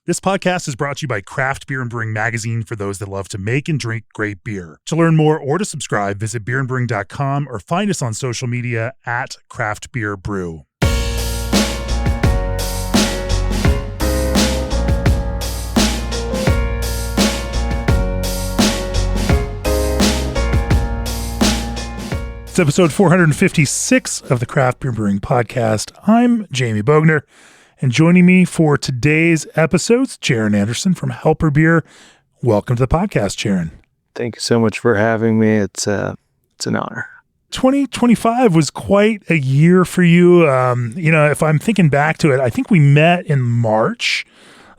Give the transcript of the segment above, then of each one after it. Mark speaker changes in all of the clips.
Speaker 1: This podcast is brought to you by Craft Beer and Brewing magazine for those that love to make and drink great beer. To learn more or to subscribe, visit beerandbrewing.com or find us on social media at Craft Beer Brew. It's episode 456 of the Craft Beer and Brewing podcast. I'm Jamie Bogner. And joining me for today's episodes, Jaron Anderson from Helper Beer. Welcome to the podcast, Jaron.
Speaker 2: Thank you so much for having me. It's an honor.
Speaker 1: 2025 was quite a year for you. If I'm thinking back to it, I think we met in March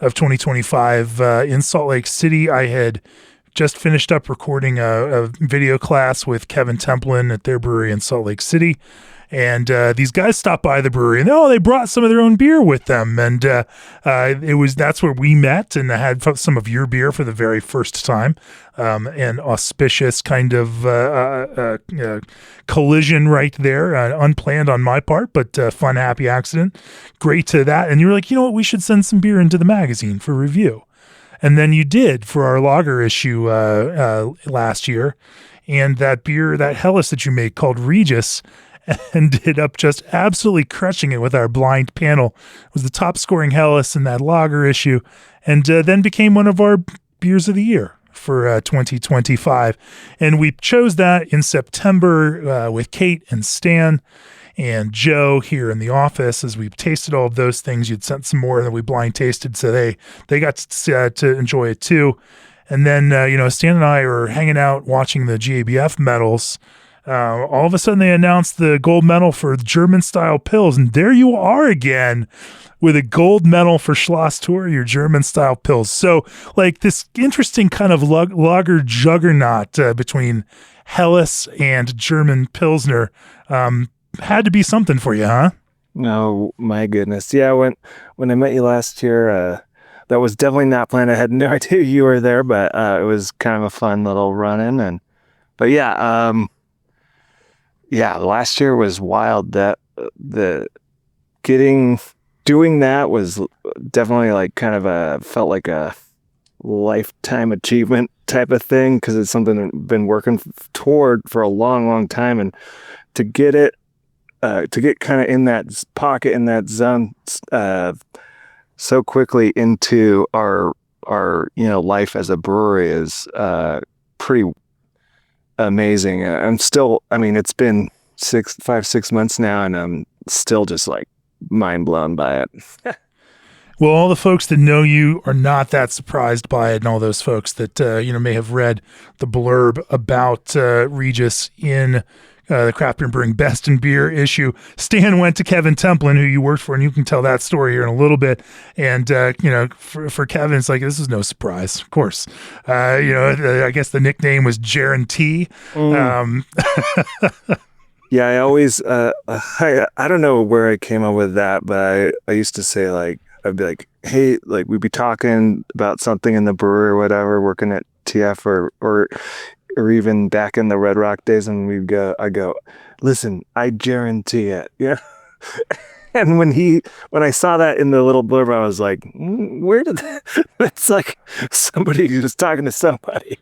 Speaker 1: of 2025 in Salt Lake City. I had just finished up recording a video class with Kevin Templin at their brewery in Salt Lake City. And these guys stopped by the brewery and they brought some of their own beer with them. And that's where we met, and I had some of your beer for the very first time. An auspicious kind of collision right there, unplanned on my part, but fun, happy accident. Great to that. And you were like, you know what, we should send some beer into the magazine for review. And then you did for our lager issue last year. And that beer, that Helles that you make called Regis, ended up just absolutely crushing it with our blind panel. It was the top scoring Helles in that lager issue, and then became one of our beers of the year for 2025. And we chose that in September with Kate and Stan and Joe here in the office. As we tasted all of those things, you'd sent some more that we blind tasted, so they got to enjoy it too. And then, Stan and I were hanging out watching the GABF medals. All of a sudden they announced the gold medal for German style pills, and there you are again with a gold medal for Schloss Tour, your German style pills. So like this interesting kind of lager juggernaut between Helles and German Pilsner had to be something for you, huh?
Speaker 2: No, my goodness. Yeah, when I met you last year, that was definitely not planned. I had no idea you were there, but it was kind of a fun little run-in. Last year was wild. That doing that was definitely like kind of felt like a lifetime achievement type of thing, because it's something I've been working toward for a long, long time, and to get kind of in that pocket, in that zone, so quickly into our life as a brewery is pretty amazing. It's been 6 months now, and I'm still just like mind blown by it.
Speaker 1: Well, all the folks that know you are not that surprised by it, and all those folks that may have read the blurb about Regis in the Craft Beer and Brewing Best in Beer issue. Stan went to Kevin Templin, who you worked for, and you can tell that story here in a little bit. And, for Kevin, it's like, this is no surprise, of course. I guess the nickname was Jaron T.
Speaker 2: Yeah, I always, I don't know where I came up with that, but I used to say, like, I'd be like, hey, like, we'd be talking about something in the brewery or whatever, working at TF or even back in the Red Rock days, and I go, listen, I guarantee it. Yeah. And when I saw that in the little blurb, I was like, where did that? It's like somebody who's talking to somebody.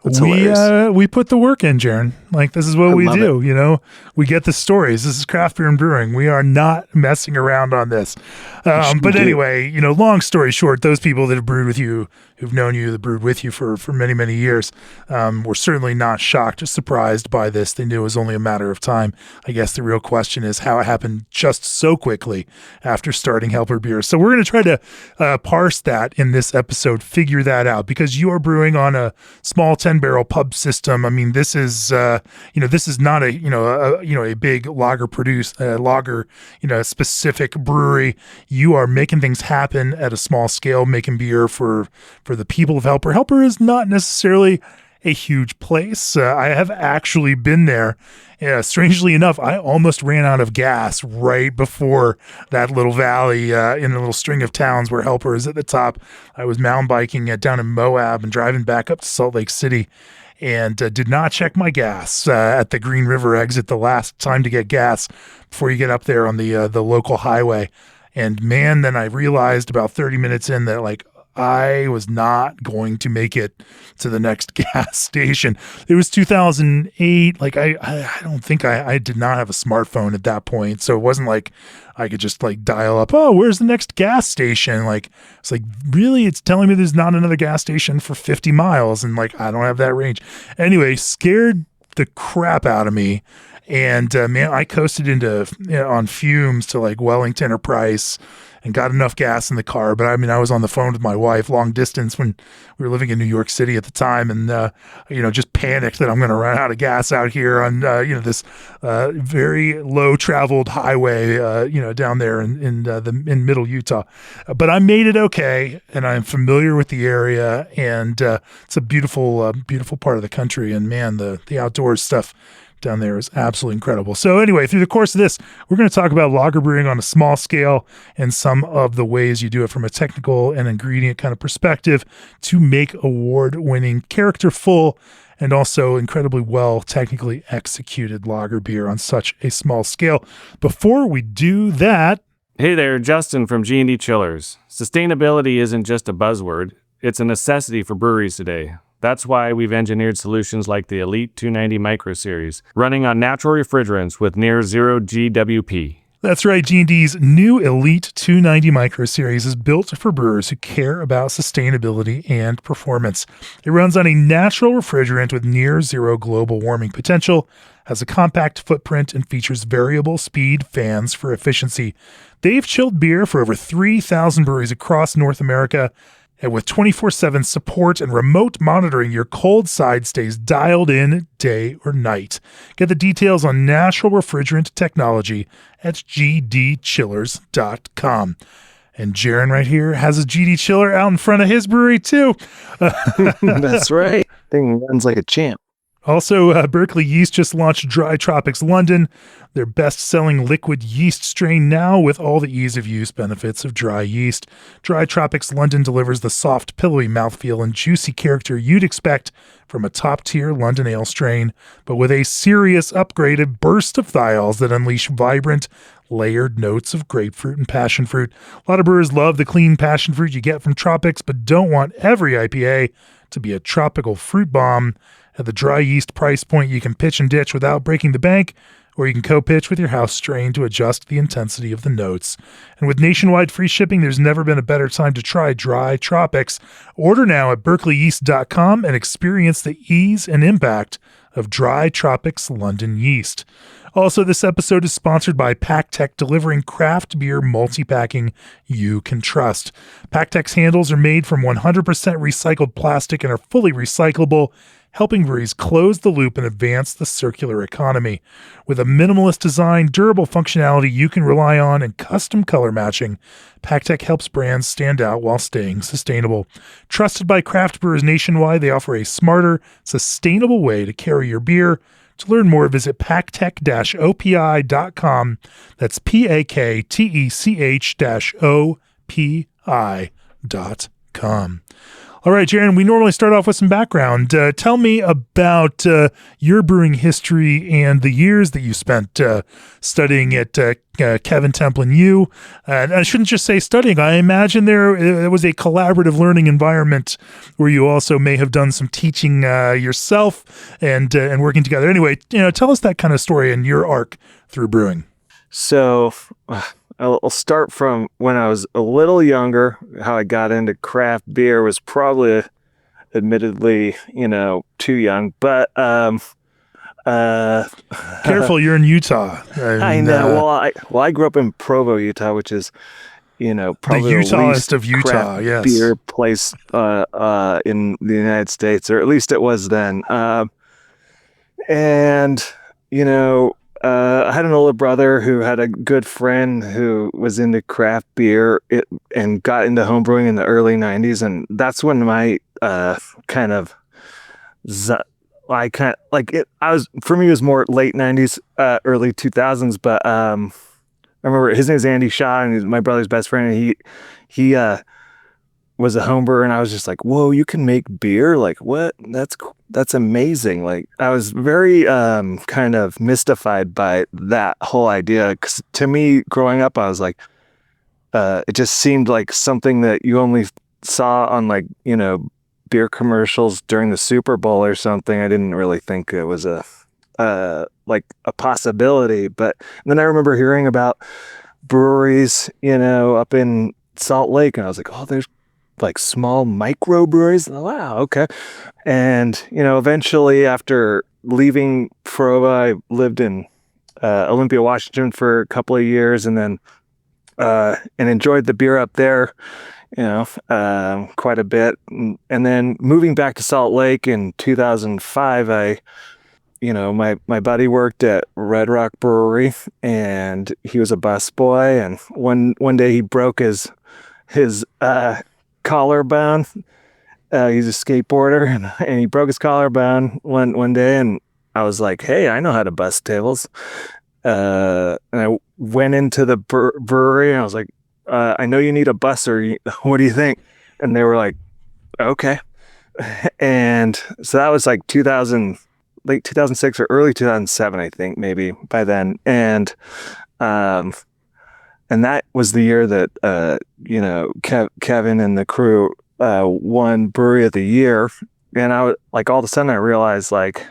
Speaker 1: We put the work in, Jaron. Like, this is what we do. We get the stories. This is Craft Beer and Brewing. We are not messing around on this. But anyway, long story short, those people that have brewed with you, who've known you, that brewed with you for many, many years, were certainly not shocked or surprised by this. They knew it was only a matter of time. I guess the real question is how it happened just so quickly after starting Helper Beer. So we're going to try to parse that in this episode, figure that out, because you are brewing on a small 10-barrel pub system. I mean, this is not a big lager specific brewery. You are making things happen at a small scale, making beer for the people of Helper. Helper is not necessarily a huge place. I have actually been there. Strangely enough, I almost ran out of gas right before that little valley in a little string of towns where Helper is at the top. I was mountain biking down in Moab and driving back up to Salt Lake City, and did not check my gas at the Green River exit the last time to get gas before you get up there on the local highway. And man, then I realized about 30 minutes in that like I was not going to make it to the next gas station. It was 2008. Like I don't think I did not have a smartphone at that point. So it wasn't like I could just like dial up, oh, where's the next gas station? Like, it's like, really? It's telling me there's not another gas station for 50 miles. And like, I don't have that range. Anyway, scared the crap out of me. And man, I coasted into on fumes to like Wellington or Price and got enough gas in the car. But I mean, I was on the phone with my wife long distance when we were living in New York City at the time, and just panicked that I'm going to run out of gas out here on this very low traveled highway down there in middle Utah. But I made it okay, and I'm familiar with the area, and it's a beautiful part of the country. And man, the outdoors stuff down there is absolutely incredible. So anyway, through the course of this, we're going to talk about lager brewing on a small scale and some of the ways you do it from a technical and ingredient kind of perspective to make award-winning, characterful, and also incredibly well technically executed lager beer on such a small scale. Before we do that...
Speaker 3: Hey there, Justin from G&D Chillers. Sustainability isn't just a buzzword, it's a necessity for breweries today. That's why we've engineered solutions like the Elite 290 Micro Series, running on natural refrigerants with near zero GWP.
Speaker 1: That's right, G&D's new Elite 290 Micro Series is built for brewers who care about sustainability and performance. It runs on a natural refrigerant with near zero global warming potential, has a compact footprint, and features variable speed fans for efficiency. They've chilled beer for over 3,000 breweries across North America, and with 24/7 support and remote monitoring, your cold side stays dialed in day or night. Get the details on natural refrigerant technology at gdchillers.com. And Jaron right here has a GD chiller out in front of his brewery too.
Speaker 2: That's right. Thing runs like a champ.
Speaker 1: Also, Berkeley Yeast just launched Dry Tropics London, their best-selling liquid yeast strain now with all the ease-of-use benefits of dry yeast. Dry Tropics London delivers the soft, pillowy mouthfeel and juicy character you'd expect from a top-tier London ale strain, but with a serious upgraded burst of thiols that unleash vibrant, layered notes of grapefruit and passion fruit. A lot of brewers love the clean passion fruit you get from Tropics, but don't want every IPA to be a tropical fruit bomb. At the dry yeast price point, you can pitch and ditch without breaking the bank, or you can co-pitch with your house strain to adjust the intensity of the notes. And with nationwide free shipping, there's never been a better time to try Dry Tropics. Order now at berkeleyyeast.com and experience the ease and impact of Dry Tropics London yeast. Also, this episode is sponsored by PackTech, delivering craft beer multi-packing you can trust. PackTech's handles are made from 100% recycled plastic and are fully recyclable, helping breweries close the loop and advance the circular economy. With a minimalist design, durable functionality you can rely on, and custom color matching, PackTech helps brands stand out while staying sustainable. Trusted by craft brewers nationwide, they offer a smarter, sustainable way to carry your beer. To learn more, visit packtech-opi.com. That's PAKTECH-OPI.com. All right, Jaron, we normally start off with some background. Tell me about your brewing history and the years that you spent studying at Kevin Temple and you. And I shouldn't just say studying. I imagine there was a collaborative learning environment where you also may have done some teaching yourself and working together. Anyway, tell us that kind of story and your arc through brewing.
Speaker 2: So I'll start from when I was a little younger. How I got into craft beer was probably, admittedly, too young. But
Speaker 1: careful, you're in Utah.
Speaker 2: I know. I grew up in Provo, Utah, which is, probably
Speaker 1: the Utahest of Utah.
Speaker 2: Craft
Speaker 1: yes,
Speaker 2: beer place in the United States, or at least it was then. I had an older brother who had a good friend who was into craft beer and got into homebrewing in the early 90s. And that's when my for me, it was more late 90s, early 2000s. But I remember his name is Andy Shaw, and he's my brother's best friend. And he was a home brewer, and I was just like, whoa, you can make beer? Like, what? That's amazing. Like, I was very kind of mystified by that whole idea, because to me, growing up, I was like, it just seemed like something that you only saw on like, beer commercials during the Super Bowl or something. I didn't really think it was like a possibility. But then I remember hearing about breweries, up in Salt Lake, and I was like, oh, there's like small microbreweries. Wow, okay. And eventually, after leaving Provo, I lived in Olympia, Washington for a couple of years, and then and enjoyed the beer up there, quite a bit. And then moving back to Salt Lake in 2005, my buddy worked at Red Rock Brewery, and he was a busboy. And one day he broke his collarbone. He's a skateboarder, and he broke his collarbone one day, and I was like, "Hey, I know how to bus tables." And I went into the brewery, and I was like, "I know you need a busser. What do you think?" And they were like, "Okay." And so that was like late 2006 or early 2007, I think, maybe by then. And that was the year that Kevin and the crew won Brewery of the Year. And I was like, all of a sudden I realized, like,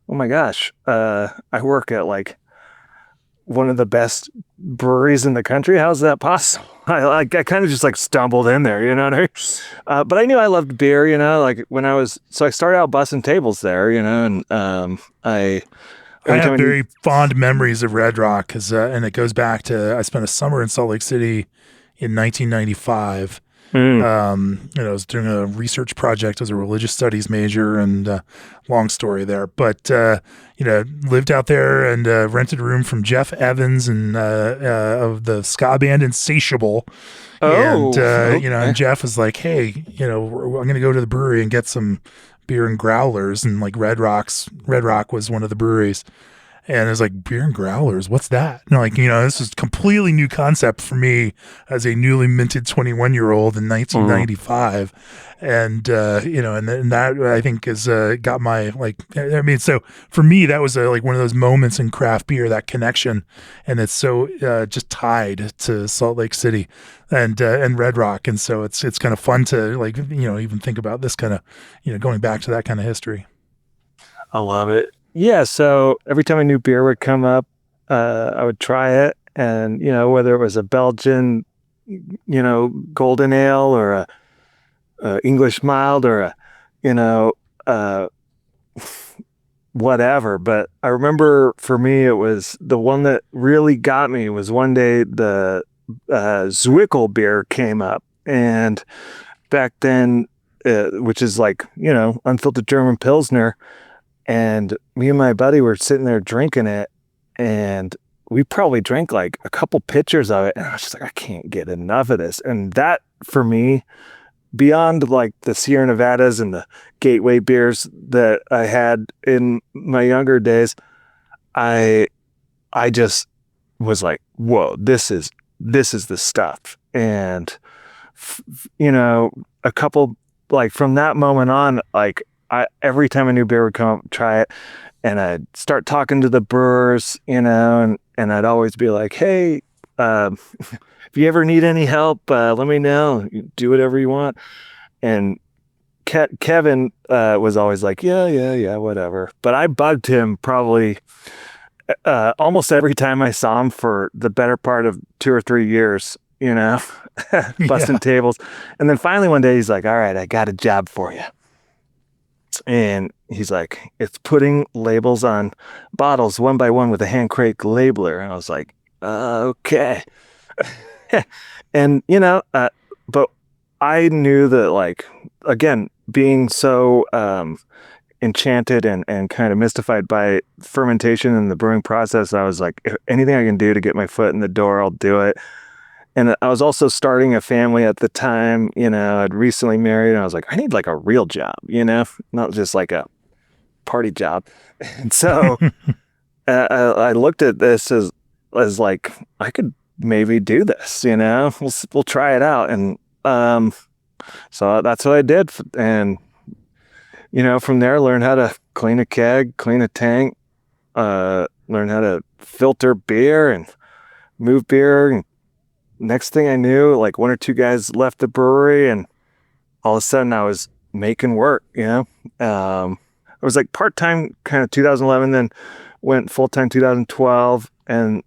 Speaker 2: oh my gosh, I work at like one of the best breweries in the country. How's that possible? I kind of just like stumbled in there, you know what I mean? But I knew I loved beer, like so I started out bussing tables there, and I
Speaker 1: have very fond memories of Red Rock and it goes back to, I spent a summer in Salt Lake City in 1995. I was doing a research project as a religious studies major, and long story there, but lived out there and rented a room from Jeff Evans and of the ska band Insatiable. And Jeff was like, "Hey, I'm going to go to the brewery and get some beer and growlers," and like Red Rock was one of the breweries. And I was like, beer and growlers, what's that? And this is completely new concept for me as a newly minted 21-year-old in 1995. And, and that I think has got my, so for me, that was like one of those moments in craft beer, that connection. And it's so just tied to Salt Lake City and Red Rock. And so it's kind of fun to even think about this kind of, going back to that kind of history.
Speaker 2: I love it. Yeah, so every time a new beer would come up, I would try it, and whether it was a Belgian, golden ale or a English mild or whatever. But I remember for me, it was the one that really got me was one day the Zwickel beer came up, and back then, which is like unfiltered German Pilsner. And me and my buddy were sitting there drinking it, and we probably drank like a couple pitchers of it. And I was just like, I can't get enough of this. And that, for me, beyond like the Sierra Nevadas and the gateway beers that I had in my younger days, I just was like, whoa, this is the stuff. And, a couple, like from that moment on, like, every time a new beer would come up, try it, and I'd start talking to the brewers, and I'd always be like, "Hey, if you ever need any help, let me know. You do whatever you want." And Kevin was always like, "Yeah, whatever." But I bugged him probably almost every time I saw him for the better part of 2 or 3 years, busting tables. And then finally one day he's like, "All right, I got a job for you." And he's like, "It's putting labels on bottles one by one with a hand crank labeler." And I was like, okay. And, but I knew that, like, again, being so enchanted and kind of mystified by fermentation and the brewing process, I was like, if anything I can do to get my foot in the door, I'll do it. And I was also starting a family at the time, I'd recently married, and I was like, I need like a real job, not just like a party job. And so I looked at this as like, I could maybe do this, we'll try it out. And so that's what I did. And, from there, learn how to clean a keg, clean a tank, learn how to filter beer and move beer, and next thing I knew, like 1 or 2 guys left the brewery, and all of a sudden I was making work, I was like part-time kind of 2011, then went full-time 2012, and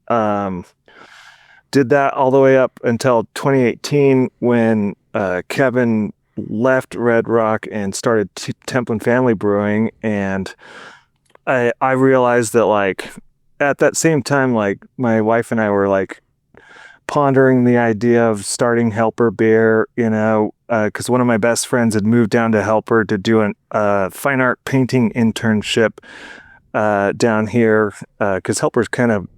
Speaker 2: did that all the way up until 2018 when Kevin left Red Rock and started Templin Family Brewing. And I realized that, like, at that same time, like, my wife and I were like pondering the idea of starting Helper Beer, because one of my best friends had moved down to Helper to do a fine art painting internship down here, because Helper's kind of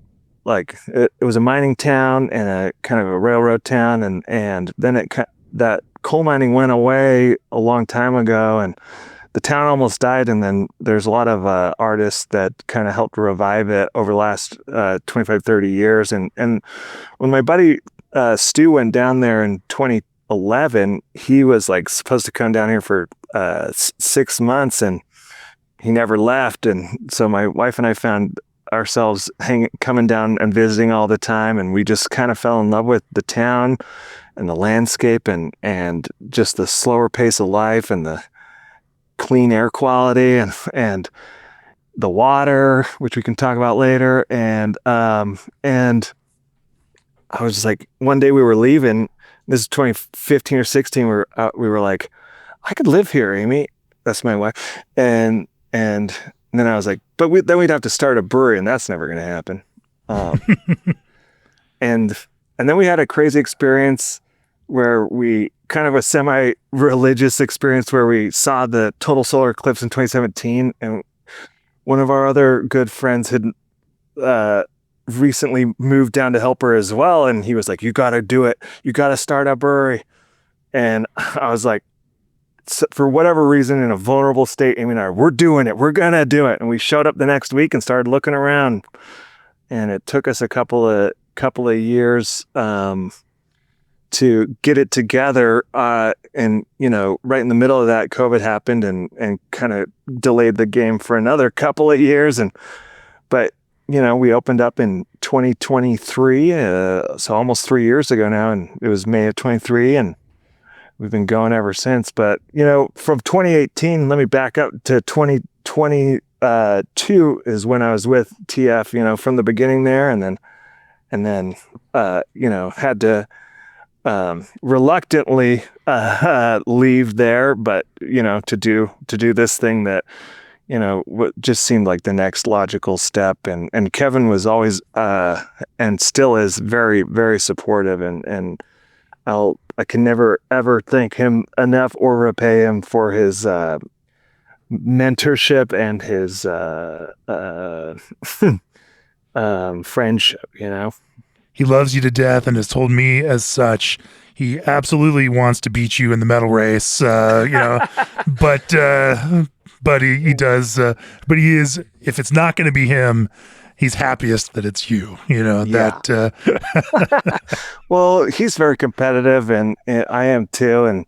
Speaker 2: like, it was a mining town and a kind of a railroad town, and then that coal mining went away a long time ago, and the town almost died. And then there's a lot of artists that kind of helped revive it over the last 25, 30 years. And when my buddy Stu went down there in 2011, he was like supposed to come down here for 6 months, and he never left. And so my wife and I found ourselves coming down and visiting all the time, and we just kind of fell in love with the town and the landscape and just the slower pace of life and the clean air quality and the water, which we can talk about later. And I was just like, one day we were leaving, this is 2015 or 16, we were like, I could live here, Amy. That's my wife. And then I was like, but then we'd have to start a brewery, and that's never going to happen. And then we had a crazy experience where we kind of a semi-religious experience where we saw the total solar eclipse in 2017. And one of our other good friends had recently moved down to Helper as well. And he was like, you got to do it. You got to start a brewery. And I was like, for whatever reason, in a vulnerable state, Amy and I, we're doing it. We're going to do it. And we showed up the next week and started looking around. And it took us a couple of years to get it together. And, right in the middle of that, COVID happened and kind of delayed the game for another couple of years. But we opened up in 2023, so almost 3 years ago now. And it was May of 23. And we've been going ever since. But, from 2018, let me back up to 2022 is when I was with TF, from the beginning there. And then, had to reluctantly leave there, but, to do this thing that, what just seemed like the next logical step. And Kevin was always, and still is very, very supportive. And I can never ever thank him enough or repay him for his mentorship and his friendship.
Speaker 1: He loves you to death and has told me as such. He absolutely wants to beat you in the medal race, but he does. But he is. If it's not going to be him, he's happiest that it's you.
Speaker 2: Well, he's very competitive, and I am too. And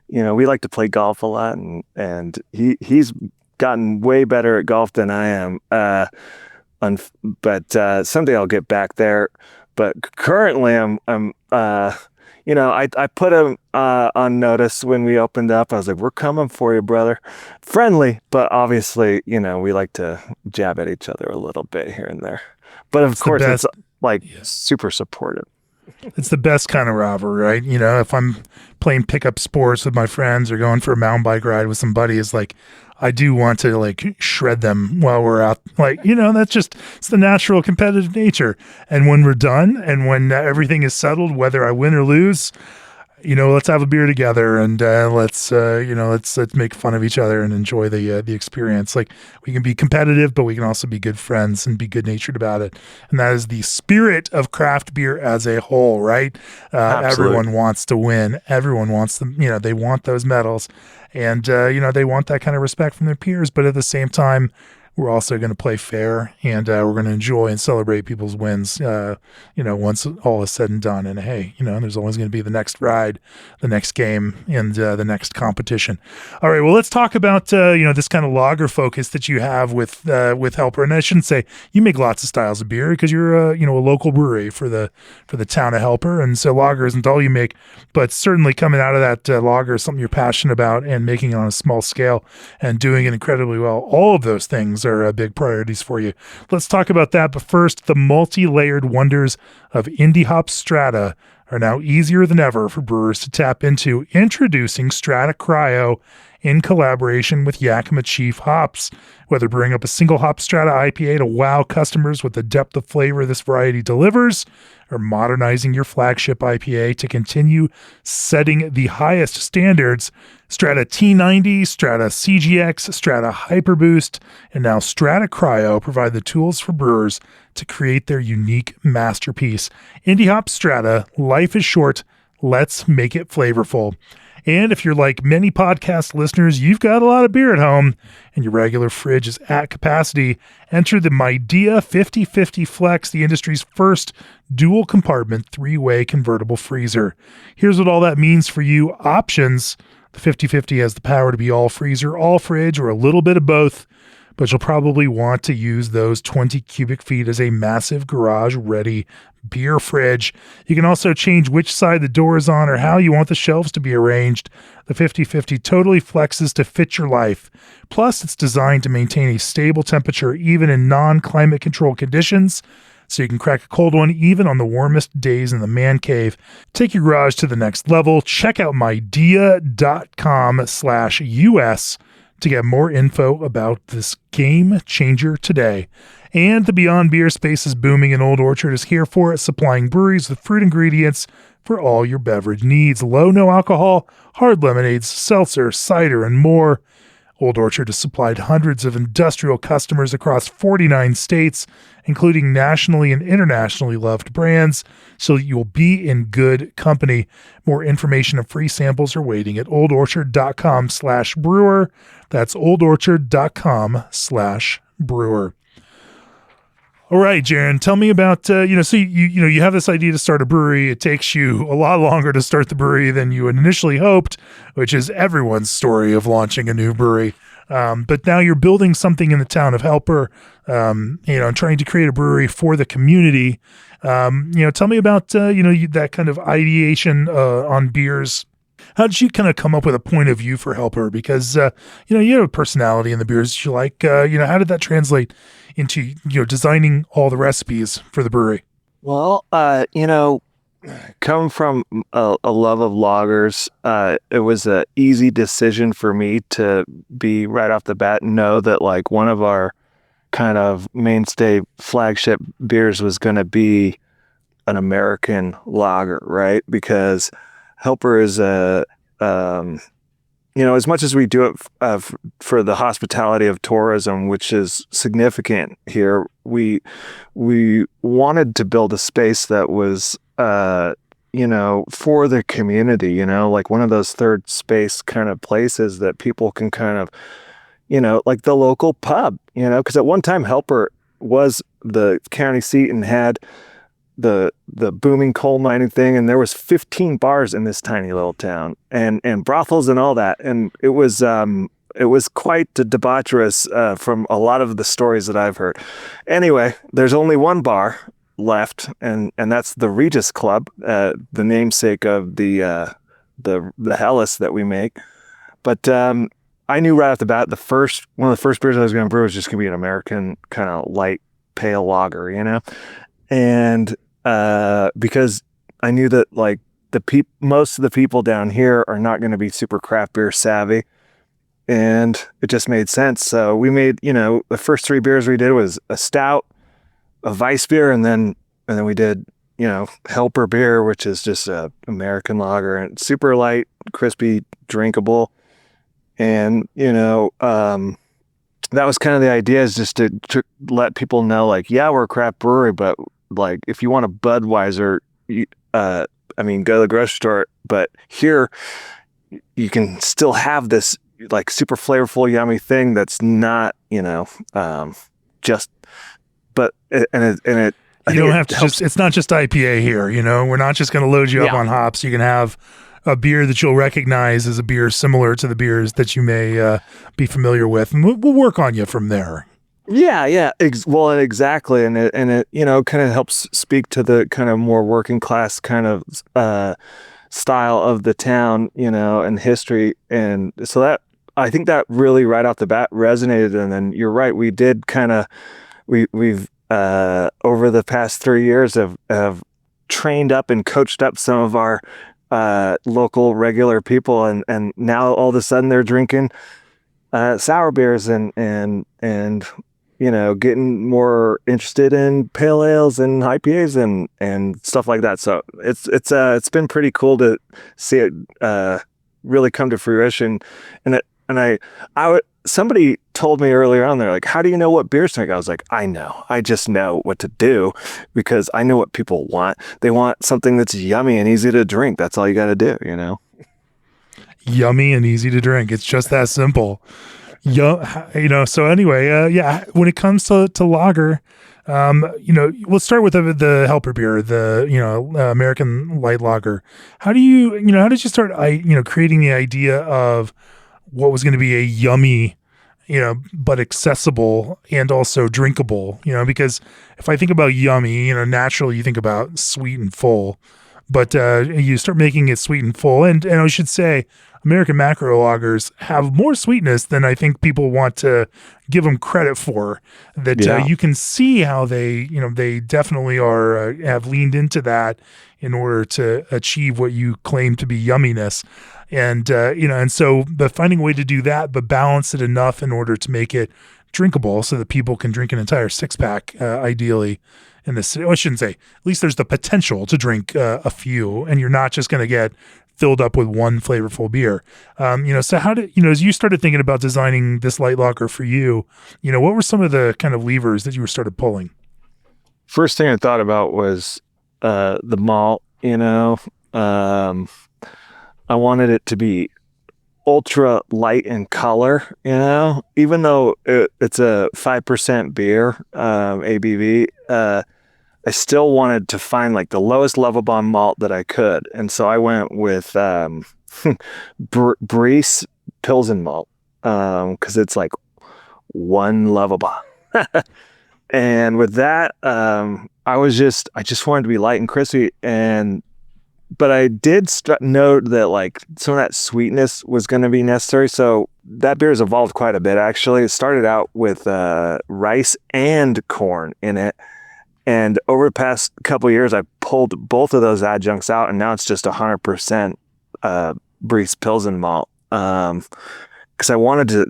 Speaker 2: we like to play golf a lot, and he's gotten way better at golf than I am. But someday I'll get back there. But currently, I put him on notice when we opened up. I was like, "We're coming for you, brother." Friendly, but obviously, we like to jab at each other a little bit here and there. But of course, it's like super supportive.
Speaker 1: It's the best kind of rivalry, right? If I'm playing pickup sports with my friends or going for a mountain bike ride with some buddies, like, I do want to like shred them while we're out. Like, it's the natural competitive nature. And when we're done and when everything is settled, whether I win or lose, let's have a beer together and let's make fun of each other and enjoy the experience. Like, we can be competitive, but we can also be good friends and be good natured about it. And that is the spirit of craft beer as a whole, right? Everyone wants to win. Everyone wants them. They want those medals, and they want that kind of respect from their peers. But at the same time, we're also going to play fair, and we're going to enjoy and celebrate people's wins, once all is said and done. And hey, there's always going to be the next ride, the next game, and the next competition. All right, well, let's talk about, this kind of lager focus that you have with Helper. And I shouldn't say you make lots of styles of beer because you're, a local brewery for the town of Helper. And so lager isn't all you make, but certainly coming out of that lager is something you're passionate about and making it on a small scale and doing it incredibly well. All of those things are big priorities for you. Let's talk about that. But first, the multi-layered wonders of indie hop strata are now easier than ever for brewers to tap into. Introducing Strata Cryo in collaboration with Yakima Chief Hops. Whether brewing up a single hop Strata IPA to wow customers with the depth of flavor this variety delivers, or modernizing your flagship IPA to continue setting the highest standards, Strata T90, Strata CGX, Strata Hyperboost, and now Strata Cryo provide the tools for brewers to create their unique masterpiece. Indie Hop Strata, life is short, let's make it flavorful. And if you're like many podcast listeners, you've got a lot of beer at home and your regular fridge is at capacity, enter the Midea 50/50 Flex, the industry's first dual compartment 3-way convertible freezer. Here's what all that means for you. Options. The 50/50 has the power to be all freezer, all fridge, or a little bit of both, but you'll probably want to use those 20 cubic feet as a massive garage-ready beer fridge. You can also change which side the door is on or how you want the shelves to be arranged. The 50/50 totally flexes to fit your life. Plus, it's designed to maintain a stable temperature even in non-climate controlled conditions, so you can crack a cold one even on the warmest days in the man cave. Take your garage to the next level. Check out midea.com/US to get more info about this game changer today. And the Beyond Beer space is booming, and Old Orchard is here for it, supplying breweries with fruit ingredients for all your beverage needs. Low, no alcohol, hard lemonades, seltzer, cider, and more. Old Orchard has supplied hundreds of industrial customers across 49 states, including nationally and internationally loved brands, so that you'll be in good company. More information and free samples are waiting at oldorchard.com/brewer. That's oldorchard.com/brewer. All right, Jaron, tell me about, so you have this idea to start a brewery. It takes you a lot longer to start the brewery than you had initially hoped, which is everyone's story of launching a new brewery. But now you're building something in the town of Helper, and trying to create a brewery for the community. Tell me about, that kind of ideation on beers. How did you kind of come up with a point of view for Helper? Because, you have a personality in the beers that you like. How did that translate into, designing all the recipes for the brewery?
Speaker 2: Well, come from a love of lagers, it was an easy decision for me to be right off the bat and know that like one of our kind of mainstay flagship beers was going to be an American lager, right? Because Helper is as much as we do it for the hospitality of tourism, which is significant here, we wanted to build a space that was, for the community, like one of those third space kind of places that people can kind of, like the local pub, because at one time Helper was the county seat and had the booming coal mining thing, and there was 15 bars in this tiny little town and brothels and all that, and it was quite debaucherous from a lot of the stories that I've heard. Anyway, there's only one bar left, and that's the Regis Club, the namesake of the Helles that we make. But I knew right off the bat one of the first beers I was going to brew was just going to be an American kind of light pale lager, and because I knew that like most of the people down here are not going to be super craft beer savvy, and it just made sense. So we made, the first 3 beers we did was a stout, a Weiss beer, and then we did, Helper beer, which is just a American lager, and super light, crispy, drinkable. And, that was kind of the idea, is just to let people know, like, yeah, we're a craft brewery, but like, if you want a Budweiser, go to the grocery store, but here you can still have this like super flavorful, yummy thing that's not, just, but, and it,
Speaker 1: You don't have to it's not just IPA here, we're not just going to load you up on hops. You can have a beer that you'll recognize as a beer similar to the beers that you may be familiar with. And we'll work on you from there.
Speaker 2: Yeah. Well, exactly. And it, kind of helps speak to the kind of more working class kind of style of the town, and history. And so that, I think that really right off the bat resonated. And then you're right. We did kind of, we've over the past 3 years have trained up and coached up some of our local regular people, and now all of a sudden they're drinking sour beers and getting more interested in pale ales and IPAs and stuff like that. So it's been pretty cool to see it really come to fruition. Somebody told me earlier on, they're like, how do you know what beers to make? I was like, I just know what to do because I know what people want. They want something that's yummy and easy to drink. That's all you got to do,
Speaker 1: Yummy and easy to drink. It's just that simple. So anyway, when it comes to lager, we'll start with the helper beer, the, American light lager. How did you start, creating the idea of what was going to be a yummy, but accessible and also drinkable, because if I think about yummy, naturally you think about sweet and full, but you start making it sweet and full. And I should say, American macro lagers have more sweetness than I think people want to give them credit for. That you can see how they definitely are have leaned into that in order to achieve what you claim to be yumminess. And so finding a way to do that, but balance it enough in order to make it drinkable so that people can drink an entire 6-pack, ideally. In this, I shouldn't say, at least there's the potential to drink a few, and you're not just going to get filled up with one flavorful beer. So how did, as you started thinking about designing this light lager for you, what were some of the kind of levers that you started pulling?
Speaker 2: First thing I thought about was the malt, I wanted it to be ultra light in color, even though it's a 5% beer, ABV, I still wanted to find like the lowest level bond malt that I could. And so I went with Briess Pilsen malt, because it's like one level bond. And with that, I just wanted to be light and crispy, but I did note that like some of that sweetness was going to be necessary. So that beer has evolved quite a bit, actually. It started out with rice and corn in it. And over the past couple of years, I pulled both of those adjuncts out, and now it's just 100% Briess Pilsen malt. Because I wanted to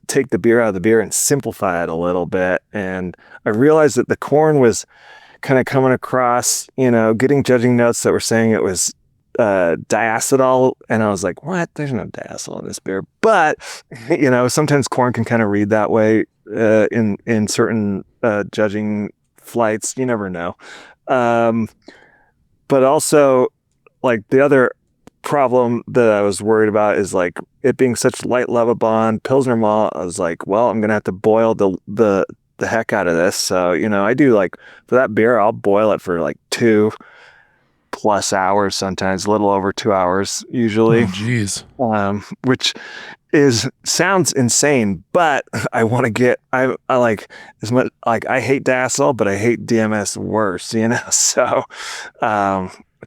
Speaker 2: take the beer out of the beer and simplify it a little bit. And I realized that the corn was kind of coming across, getting judging notes that were saying it was diacetyl, and I was like, what? There's no diacetyl in this beer. But sometimes corn can kind of read that way in certain judging flights. You never know. But also, like, the other problem that I was worried about is like it being such light level bond Pilsner malt. I was like, well, I'm gonna have to boil the heck out of this. So, I do, like, for that beer, I'll boil it for like 2+ hours, sometimes a little over 2 hours usually.
Speaker 1: Oh, geez.
Speaker 2: Which sounds insane, but I want to get, I like as much, like, I hate diacetyl, but I hate DMS worse, so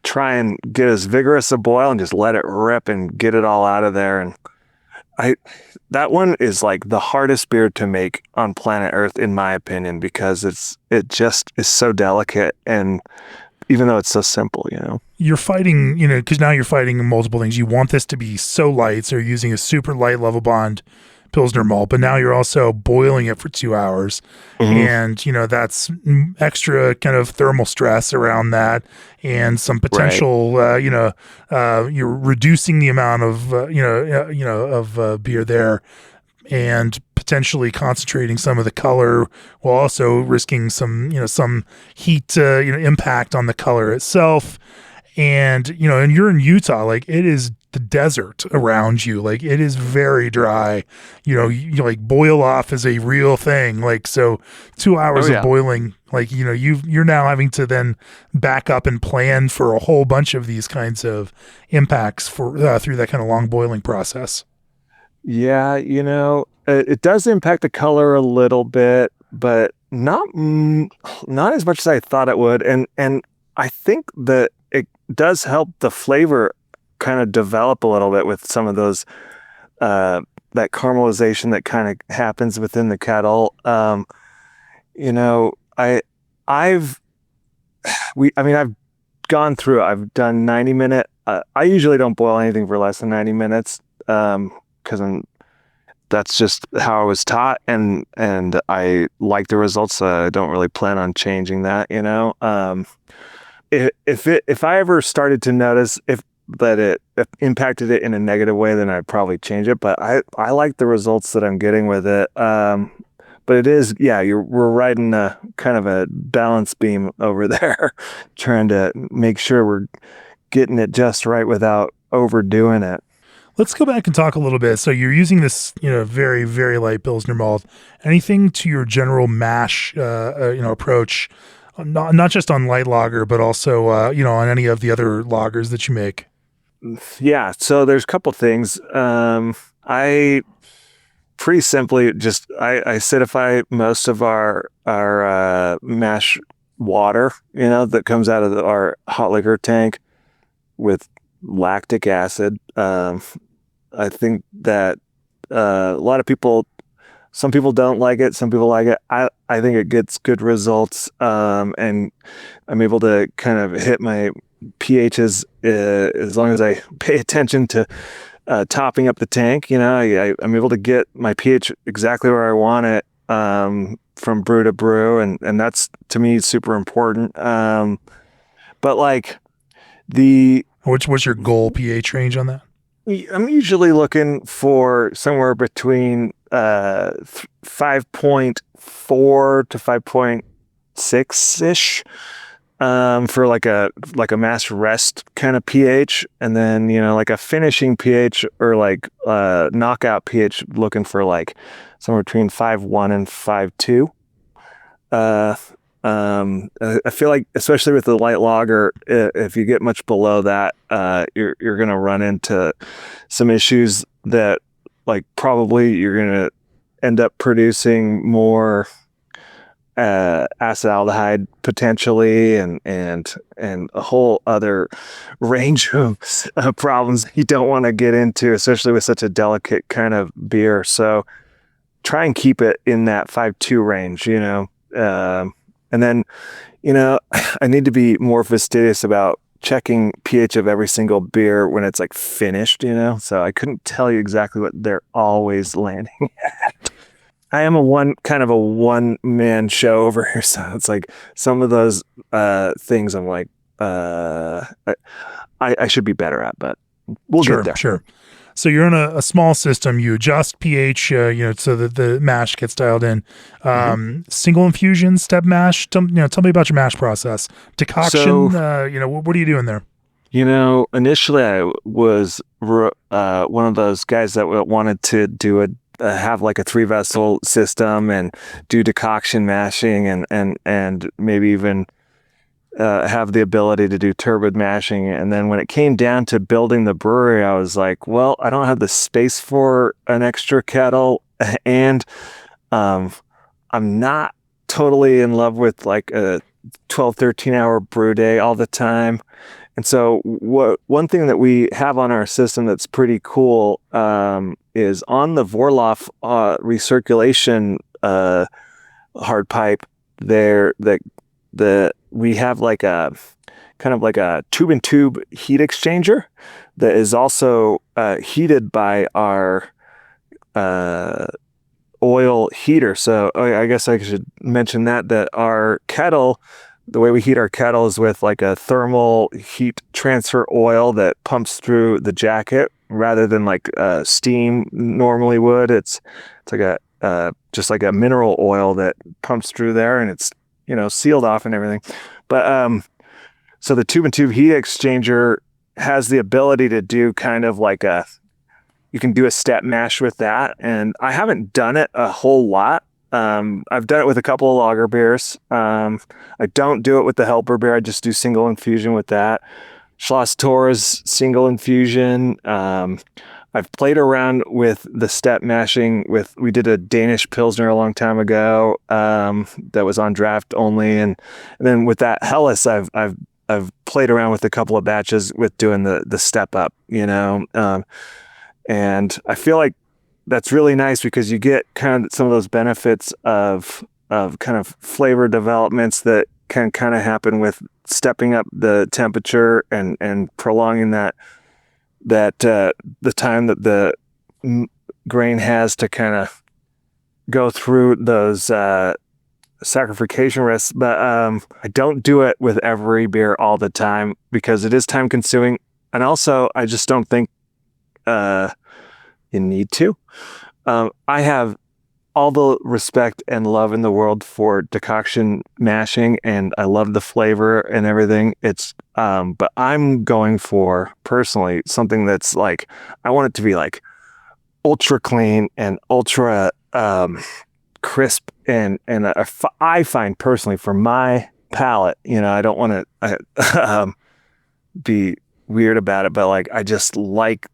Speaker 2: try and get as vigorous a boil and just let it rip and get it all out of there. And that one is like the hardest beer to make on planet Earth, in my opinion, because it just is so delicate, and even though it's so simple,
Speaker 1: You're fighting, because now you're fighting multiple things. You want this to be so light, so you're using a super light level bond Pilsner malt, but now you're also boiling it for 2 hours. Mm-hmm. And, that's extra kind of thermal stress around that, and some potential, you're reducing the amount of, of beer there, and potentially concentrating some of the color while also risking some heat, impact on the color itself. And, and you're in Utah, like, it is the desert around you. Like it is very dry. You like boil off is a real thing. Like, so 2 hours of boiling, like, you're now having to then back up and plan for a whole bunch of these kinds of impacts for through that kind of long boiling process.
Speaker 2: Yeah, it does impact the color a little bit, but not as much as I thought it would. And I think that it does help the flavor kind of develop a little bit with some of those that caramelization that kind of happens within the kettle. I've gone through. I've done 90-minute. I usually don't boil anything for less than 90 minutes because that's just how I was taught, and I like the results. I don't really plan on changing that. If I ever started to notice if it impacted it in a negative way, then I'd probably change it. But I like the results that I'm getting with it. But it is, we're riding a kind of a balance beam over there, trying to make sure we're getting it just right without overdoing it.
Speaker 1: Let's go back and talk a little bit. So you're using this, very, very light Pilsner malt. Anything to your general mash, approach, not just on light lager, but also, on any of the other lagers that you make?
Speaker 2: Yeah. So there's a couple things. I pretty simply just, I acidify most of our mash water, that comes out of our hot liquor tank with lactic acid. I think that a lot of people, some people don't like it, some people like it. I think it gets good results, and I'm able to kind of hit my pHs as long as I pay attention to topping up the tank. I'm able to get my pH exactly where I want it from brew to brew, and that's, to me, super important. But like
Speaker 1: what's your goal pH range on that?
Speaker 2: I'm usually looking for somewhere between 5.4 to 5.6 ish for like a mass rest kind of pH, and then like a finishing pH or like knockout pH, looking for like somewhere between 5.1 and 5.2. I feel like, especially with the light lager, if you get much below that, you're gonna run into some issues that, like, probably you're gonna end up producing more acetaldehyde potentially, and a whole other range of problems you don't want to get into, especially with such a delicate kind of beer. So try and keep it in that 5.2 range, and then, I need to be more fastidious about checking pH of every single beer when it's like finished, so I couldn't tell you exactly what they're always landing at. I am a one-man show over here, so it's like some of those things I'm like, I should be better at, but we'll get there.
Speaker 1: Sure. So you're in a small system. You adjust pH, so that the mash gets dialed in. Single infusion, step mash. Tell me about your mash process. Decoction.
Speaker 2: So,
Speaker 1: what are you doing there?
Speaker 2: Initially I was one of those guys that wanted to do have like a 3-vessel system and do decoction mashing and maybe even have the ability to do turbid mashing. And then when it came down to building the brewery, I was like, well, I don't have the space for an extra kettle, and I'm not totally in love with like a 12-13 hour brew day all the time. And so one thing that we have on our system that's pretty cool is on the Vorloff recirculation hard pipe there, that we have like a kind of like a tube heat exchanger that is also heated by our oil heater. So I guess I should mention that our kettle, the way we heat our kettle is with like a thermal heat transfer oil that pumps through the jacket rather than like steam normally would. It's like a just like a mineral oil that pumps through there, and it's sealed off and everything. But so the tube heat exchanger has the ability to do kind of like you can do a step mash with that. And I haven't done it a whole lot. I've done it with a couple of lager beers. I don't do it with the helper beer. I just do single infusion with that. Schloss Torres single infusion. I've played around with the step mashing we did a Danish Pilsner a long time ago, that was on draft only. And then with that Helles, I've played around with a couple of batches with doing the step up, and I feel like that's really nice because you get kind of some of those benefits of kind of flavor developments that can kind of happen with stepping up the temperature and prolonging that the time that the grain has to kind of go through those saccharification risks. But I don't do it with every beer all the time because it is time consuming, and also I just don't think you need to. I have all the respect and love in the world for decoction mashing, and I love the flavor and everything. But I'm going for personally something that's like, I want it to be like ultra clean and ultra crisp, and I find personally for my palate, I don't want to be weird about it, but like I just like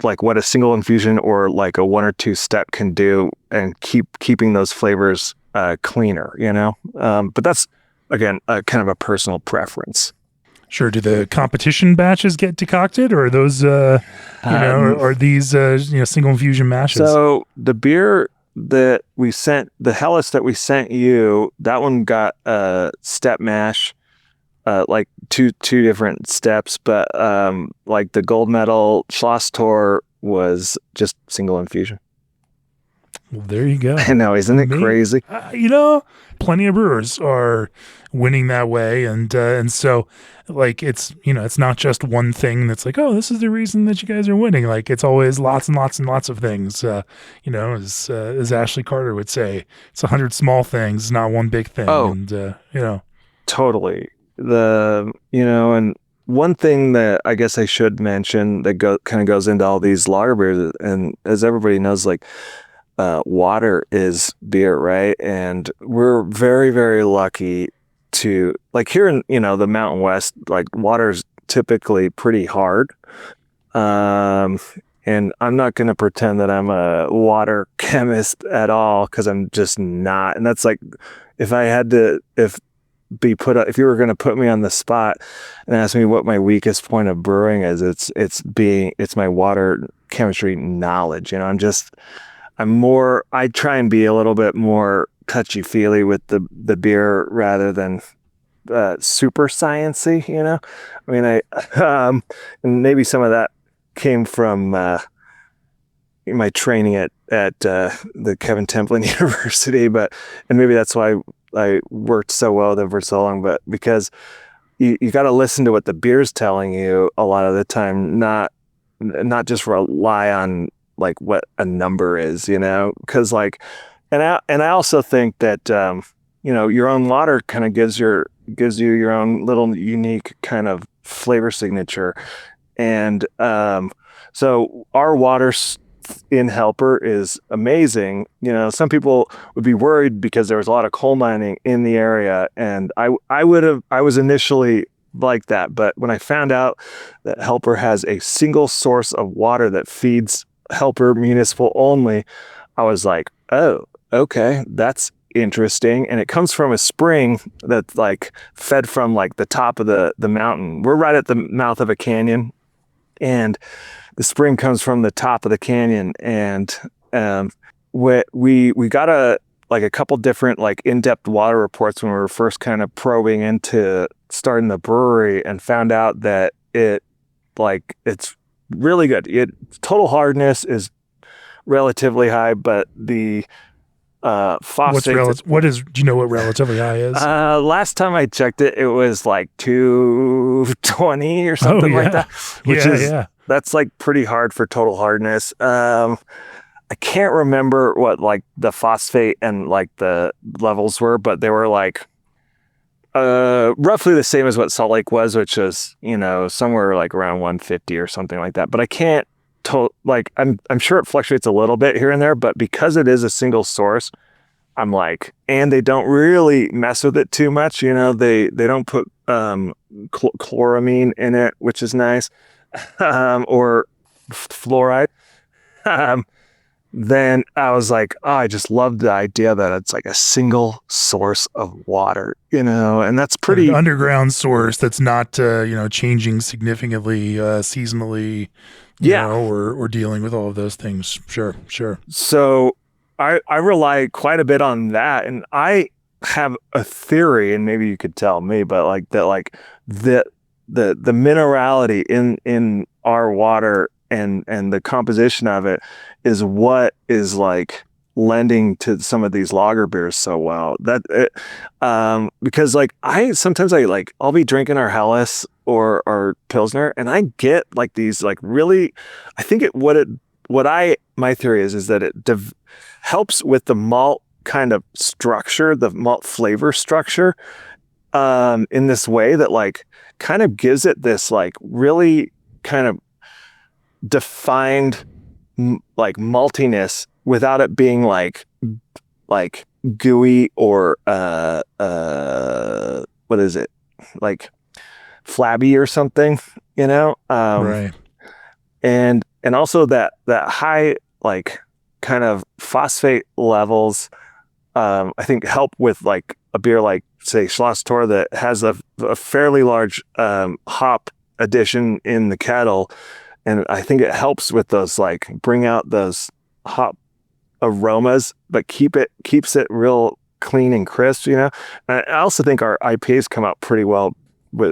Speaker 2: like what a single infusion or like a 1 or 2 step can do, and keeping those flavors cleaner, but that's again kind of a personal preference.
Speaker 1: Sure. Do the competition batches get decocted, or are those or these single infusion mashes?
Speaker 2: So the beer that we sent, the Helles that we sent you, that one got a step mash, like two different steps, but like the gold medal Schloss Tor was just single infusion.
Speaker 1: Well, there you go.
Speaker 2: I know, isn't it crazy?
Speaker 1: Plenty of brewers are winning that way, and so like it's not just one thing that's like, oh, this is the reason that you guys are winning. Like it's always lots and lots and lots of things. As Ashley Carter would say, it's 100 small things, not one big thing.
Speaker 2: Oh,
Speaker 1: and
Speaker 2: totally. And one thing that I guess I should mention that kind of goes into all these lager beers, and as everybody knows, like water is beer, right? And we're very, very lucky to, like, here in the Mountain West, like water's typically pretty hard. And I'm not going to pretend that I'm a water chemist at all, because I'm just not. And that's like, if you were going to put me on the spot and ask me what my weakest point of brewing is, it's my water chemistry knowledge. I try and be a little bit more touchy feely with the beer rather than super sciencey, I mean, and maybe some of that came from my training at the Kevin Templin University, and maybe that's why I worked so well with them for so long, but because you got to listen to what the beer's telling you a lot of the time, not just rely on like what a number is, because like, and I also think that your own water kind of gives you your own little unique kind of flavor signature, and so our water in Helper is amazing. Some people would be worried because there was a lot of coal mining in the area, and I was initially like that, but when I found out that Helper has a single source of water that feeds Helper municipal only, I was like, oh, okay, that's interesting. And it comes from a spring that's like fed from like the top of the mountain. We're right at the mouth of a canyon, and the spring comes from the top of the canyon. And we got a couple different like in-depth water reports when we were first kind of probing into starting the brewery, and found out that it's really good. Total hardness is relatively high, but the phosphate.
Speaker 1: Do you know what relatively high is?
Speaker 2: Last time I checked it, it was like 220 or something like that. Which that's like pretty hard for total hardness. I can't remember what like the phosphate and like the levels were, but they were like roughly the same as what Salt Lake was, which was, somewhere like around 150 or something like that. But I can't I'm sure it fluctuates a little bit here and there, but because it is a single source, I'm like, and they don't really mess with it too much. They don't put chloramine in it, which is nice, or fluoride. Then I was like, oh, I just love the idea that it's like a single source of water, and that's pretty
Speaker 1: an underground source that's not, changing significantly seasonally, or dealing with all of those things. Sure.
Speaker 2: So I rely quite a bit on that, and I have a theory, and maybe you could tell me, but the minerality in our water and the composition of it is what is like lending to some of these lager beers so well. Because I'll be drinking our Helles or our Pilsner, and I get like these like really, I think my theory is that it helps with the malt kind of structure, the malt flavor structure, in this way that like kind of gives it this like really kind of defined like maltiness without it being like gooey or what is it, like flabby or something,
Speaker 1: Right.
Speaker 2: And also that high like kind of phosphate levels, I think help with like a beer like say Schloss Tor that has a fairly large hop addition in the kettle. And I think it helps with those, like bring out those hop aromas, but keeps it real clean and crisp, And I also think our IPAs come out pretty well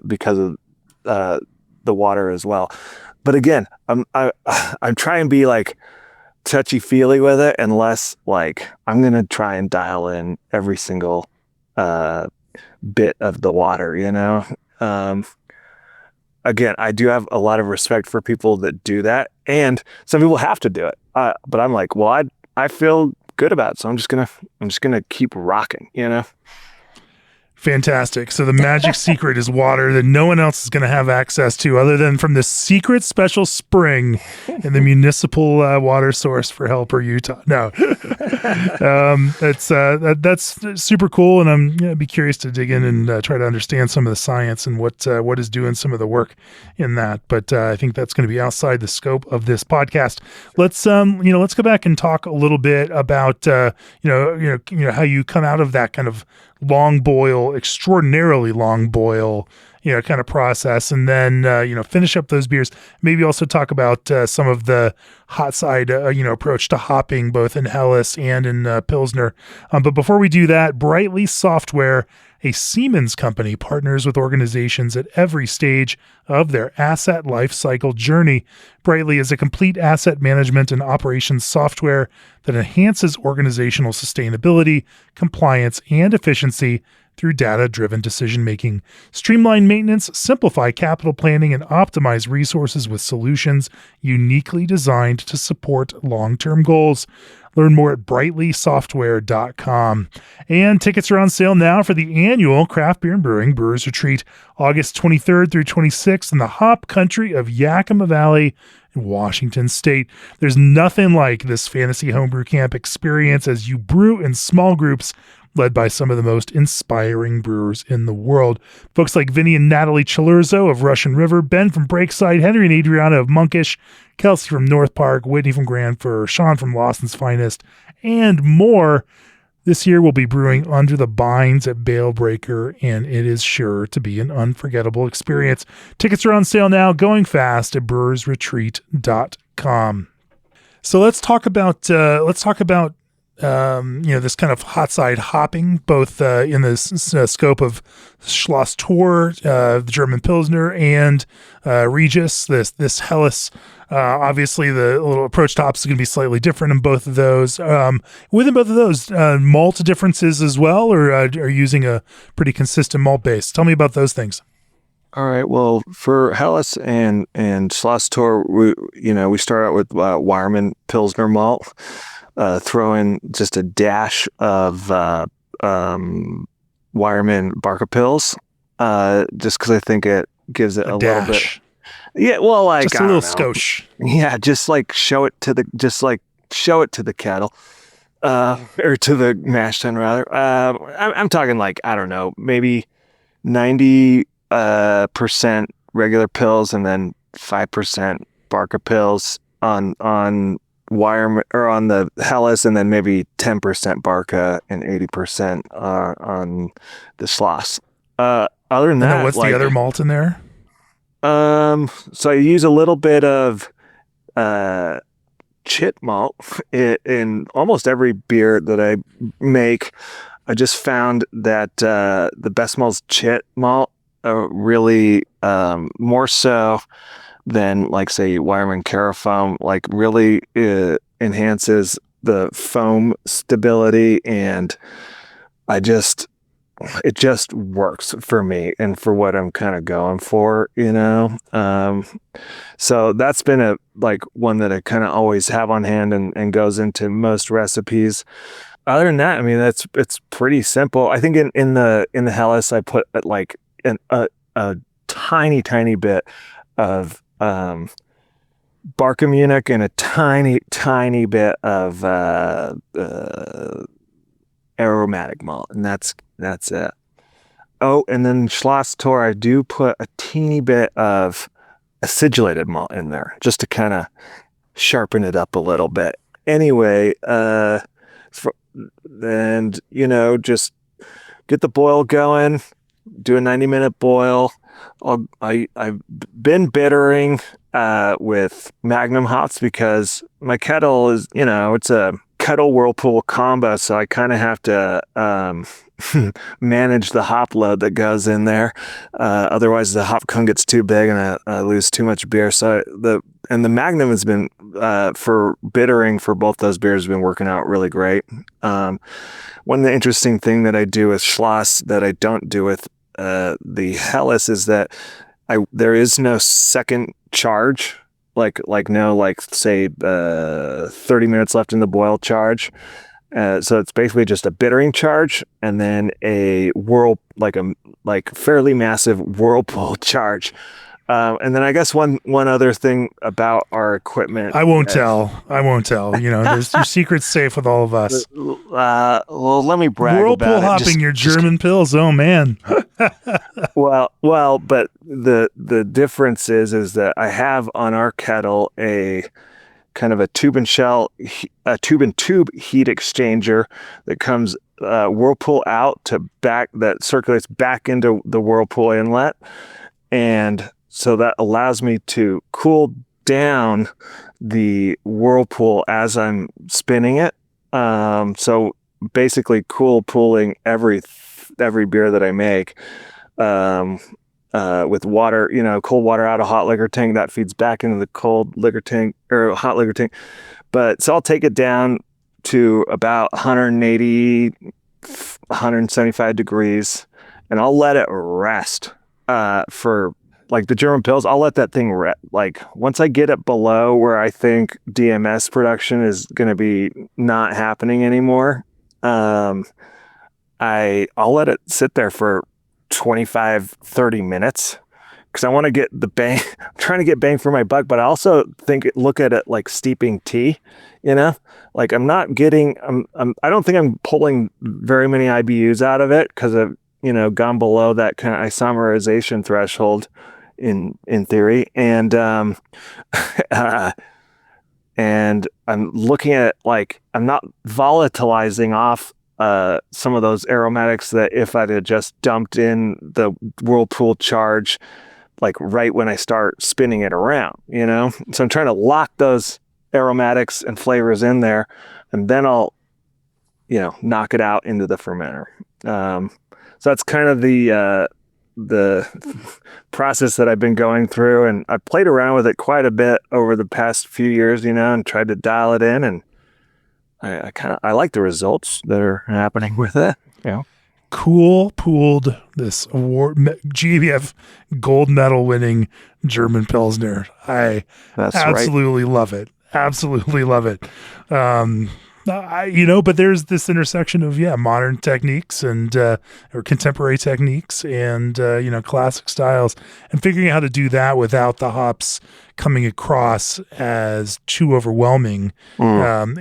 Speaker 2: because of the water as well. But again, I'm trying to be like touchy feely with it, and less like I'm gonna try and dial in every single bit of the water, Again, I do have a lot of respect for people that do that, and some people have to do it. But I'm like, well, I feel good about it, so I'm just gonna keep rocking,
Speaker 1: Fantastic. So the magic secret is water that no one else is going to have access to other than from the secret special spring in the municipal water source for Helper, Utah. No, that's super cool. And I'm going to be curious to dig in and try to understand some of the science and what is doing some of the work in that. But I think that's going to be outside the scope of this podcast. Let's go back and talk a little bit about, how you come out of that kind of long boil, extraordinarily long boil, kind of process, and then finish up those beers. Maybe also talk about some of the hot side approach to hopping, both in Helles and in Pilsner. But before we do that, Brightly Software, a Siemens company, partners with organizations at every stage of their asset lifecycle journey. Brightly is a complete asset management and operations software that enhances organizational sustainability, compliance, and efficiency through data-driven decision-making. Streamline maintenance, simplify capital planning, and optimize resources with solutions uniquely designed to support long-term goals. Learn more at brightlysoftware.com. And tickets are on sale now for the annual Craft Beer and Brewing Brewers Retreat, August 23rd through 26th in the hop country of Yakima Valley in Washington State. There's nothing like this fantasy homebrew camp experience as you brew in small groups led by some of the most inspiring brewers in the world. Folks like Vinny and Natalie Chilurzo of Russian River, Ben from Breakside, Henry and Adriana of Monkish, Kelsey from North Park, Whitney from Grand Fir, Sean from Lawson's Finest, and more. This year we'll be brewing under the bines at Bale Breaker, and it is sure to be an unforgettable experience. Tickets are on sale now, going fast at brewersretreat.com. So let's talk about this kind of hot side hopping, both in the scope of Schloss Tor, the German Pilsner, and Regis, this Helles. Obviously, the little approach to hops is going to be slightly different in both of those. Within both of those, malt differences as well, or are you using a pretty consistent malt base? Tell me about those things.
Speaker 2: All right. Well, for Helles and Schloss Tor, we start out with Weyermann Pilsner malt. Throw in just a dash of Wireman Barca Pills, just because I think it gives it a little bit.
Speaker 1: Dash.
Speaker 2: Yeah, well, like
Speaker 1: Just a
Speaker 2: I
Speaker 1: little
Speaker 2: don't know.
Speaker 1: skosh.
Speaker 2: Yeah, just like show it to the kettle, or to the mash tun rather. I'm talking like, I don't know, maybe 90% regular pills and then 5% Barca pills on wire or on the Hellas, and then maybe 10% Barca and 80% on the Schloss. Other than
Speaker 1: And
Speaker 2: that,
Speaker 1: then what's
Speaker 2: like,
Speaker 1: the other malt in there?
Speaker 2: so I use a little bit of chit malt in almost every beer that I make. I just found that the best malt's chit malt, really, more so than like say Wireman Carafoam, like really enhances the foam stability, and it just works for me and for what I'm kind of going for, so that's been a like one that I kind of always have on hand and goes into most recipes. Other than that, I mean, it's pretty simple. I think in the Hellas, I put like a tiny bit of Barca Munich and a tiny bit of aromatic malt, and that's it. Oh, and then Schloss Tor, I do put a teeny bit of acidulated malt in there just to kind of sharpen it up a little bit. Anyway, and just get the boil going, do a 90-minute boil. I've been bittering with Magnum hops because my kettle is, it's a kettle whirlpool combo, so I kind of have to manage the hop load that goes in there. Otherwise, the hop cone gets too big and I lose too much beer. So the Magnum has been for bittering for both those beers has been working out really great. One of the interesting thing that I do with Schloss that I don't do with the Hellas is that there is no second charge, like say 30 minutes left in the boil charge. So it's basically just a bittering charge and then a fairly massive whirlpool charge. And then I guess one other thing about our equipment.
Speaker 1: I won't tell. There's your secret's safe with all of us.
Speaker 2: Well, let me brag
Speaker 1: Whirlpool
Speaker 2: about
Speaker 1: hopping your German pills. Oh man.
Speaker 2: Well, but the difference is that I have on our kettle a kind of a tube and tube heat exchanger that comes whirlpool out to back, that circulates back into the whirlpool inlet, and so that allows me to cool down the whirlpool as I'm spinning it. So basically cool pooling every beer that I make with water, cold water out of hot liquor tank that feeds back into the cold liquor tank or hot liquor tank. But so I'll take it down to about 180, 175 degrees, and I'll let it rest for like the German pills. I'll let that thing like once I get it below where I think DMS production is going to be not happening anymore. I'll let it sit there for 25-30 minutes because I want to get the bang. I'm trying to get bang for my buck, but I also look at it like steeping tea, like I don't think I'm pulling very many IBUs out of it because I've gone below that kind of isomerization threshold in theory, and and I'm looking at it like I'm not volatilizing off some of those aromatics that if I'd have just dumped in the whirlpool charge like right when I start spinning it around, so I'm trying to lock those aromatics and flavors in there, and then I'll knock it out into the fermenter. So that's kind of the process that I've been going through, and I played around with it quite a bit over the past few years, and tried to dial it in, and I like the results that are happening with it.
Speaker 1: Cool pooled this award, GABF gold medal winning German Pilsner. I absolutely love it. Absolutely love it. But there's this intersection of modern techniques and or contemporary techniques and classic styles, and figuring out how to do that without the hops coming across as too overwhelming. And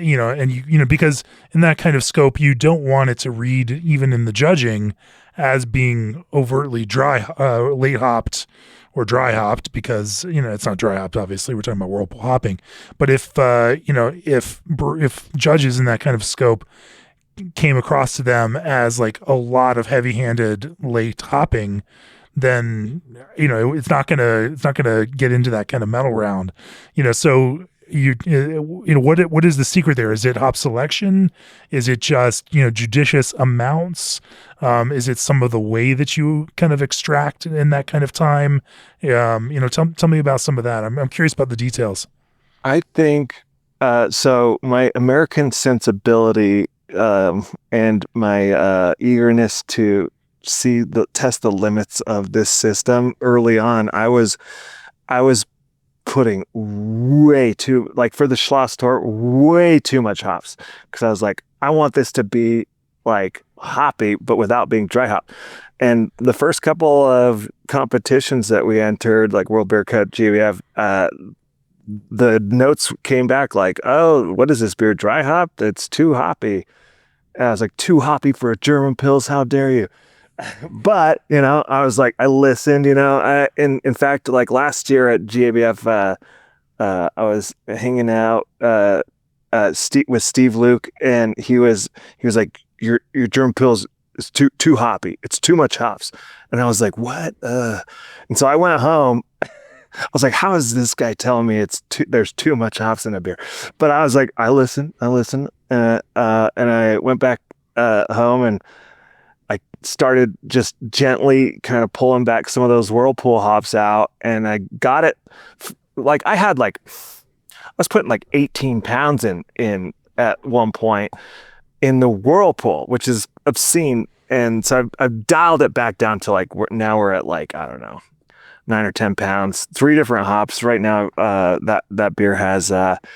Speaker 1: because in that kind of scope, you don't want it to read, even in the judging, as being overtly dry, late hopped or dry hopped, because it's not dry hopped. Obviously, we're talking about whirlpool hopping. But if judges in that kind of scope came across to them as like a lot of heavy-handed late hopping, then it's not gonna get into that kind of metal round. So what is the secret there? Is it hop selection? Is it just judicious amounts? Is it some of the way that you kind of extract in that kind of time? Tell me about some of that. I'm curious about the details.
Speaker 2: I think so. My American sensibility and my eagerness to test the limits of this system early on. I was putting way too, like for the Schloss Tor, way too much hops, because I was like, I want this to be like hoppy, but without being dry hop. And the first couple of competitions that we entered, like World Beer Cup, GABF, the notes came back like, oh, what is this beer, dry hop? It's too hoppy. And I was like, too hoppy for a German Pils? How dare you? But, I was like, I listened, in fact, like last year at GABF, I was hanging out with Steve Luke, and he was like, your German Pils is too hoppy. It's too much hops. And I was like, what? And so I went home. I was like, how is this guy telling me there's too much hops in a beer? But I was like, I listened, and I went back home, and I started just gently kind of pulling back some of those whirlpool hops out, and I got it. Like I was putting like 18 pounds in at one point in the whirlpool, which is obscene. And so I've dialed it back down to like, now we're at like, I don't know, 9 or 10 pounds, 3 different hops right now. That beer has, kind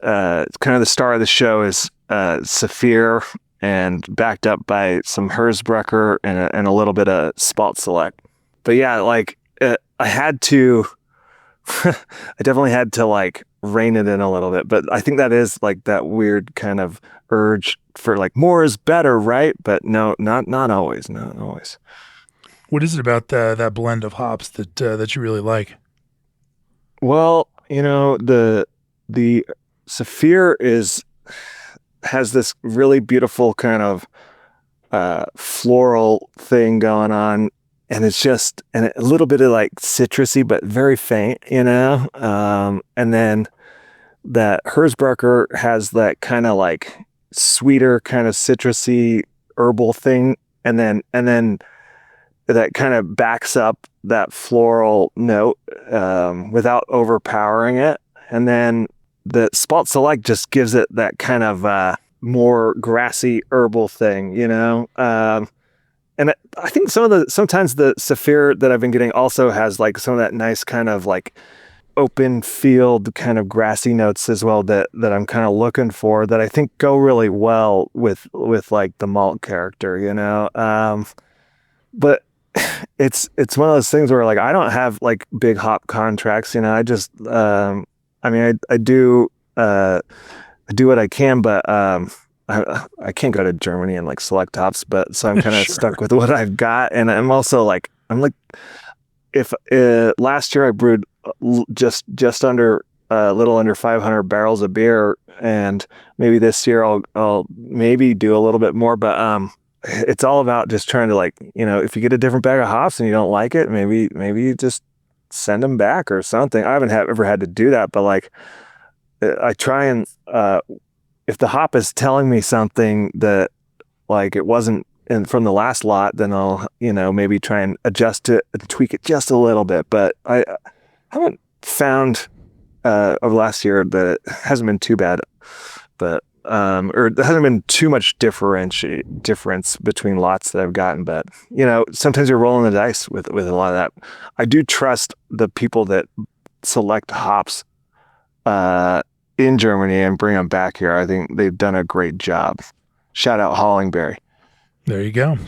Speaker 2: of the star of the show is Saphir, and backed up by some Herzbrucker and a little bit of Spalt Select. But yeah, like I had to, I definitely had to like rein it in a little bit. But I think that is like that weird kind of urge for like more is better, right? But no, not always, not always.
Speaker 1: What is it about that blend of hops that you really like?
Speaker 2: Well, the Saphir has this really beautiful kind of floral thing going on, and it's just a little bit of like citrusy, but very faint, and then that Herzbrucker has that kind of like sweeter kind of citrusy herbal thing, and then that kind of backs up that floral note without overpowering it, and then the Spalt Select just gives it that kind of more grassy herbal thing, and I think sometimes the Saphir that I've been getting also has like some of that nice kind of like open field kind of grassy notes as well that I'm kind of looking for, that I think go really well with like the malt character, but it's one of those things where like I don't have like big hop contracts, I just I do what I can, but I can't go to Germany and like select hops, but so I'm kind of
Speaker 1: Sure.
Speaker 2: stuck with what I've got. And I'm also like, if last year I brewed just under a little under 500 barrels of beer, and maybe this year I'll maybe do a little bit more, but it's all about just trying to like, if you get a different bag of hops and you don't like it, maybe you just send them back or something. I haven't ever had to do that, but like I try and if the hop is telling me something that like it wasn't from the last lot, then I'll maybe try and adjust it and tweak it just a little bit. But I haven't found over last year that it hasn't been too bad, but or there hasn't been too much difference between lots that I've gotten. But sometimes you're rolling the dice with a lot of that. I do trust the people that select hops in Germany and bring them back here. I think they've done a great job. Shout out Hollingberry.
Speaker 1: There you go.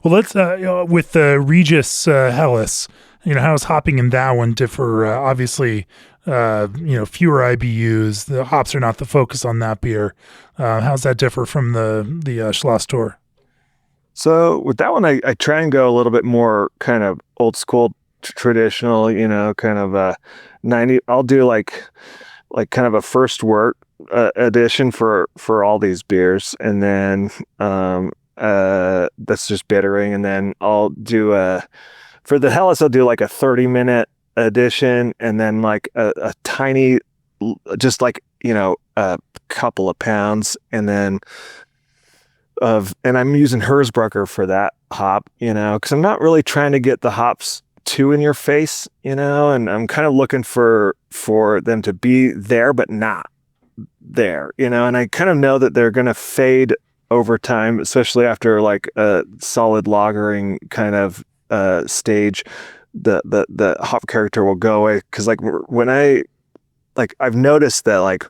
Speaker 1: Well, let's with the Regis Helles. How's hopping in that one differ? Obviously, fewer IBUs. The hops are not the focus on that beer. How's that differ from the Schloss Tor?
Speaker 2: So with that one, I try and go a little bit more kind of old school, traditional. Kind of 90. I'll do like kind of a first wort edition for all these beers, and then that's just bittering, and then I'll do for the Helles, I'll do like a 30-minute edition, and then like a tiny, just like a couple of pounds, and then and I'm using Hersbrucker for that hop, because I'm not really trying to get the hops too in your face, and I'm kind of looking for them to be there but not there, and I kind of know that they're going to fade over time, especially after like a solid lagering kind of stage. The hop character will go away, because like when I've noticed that like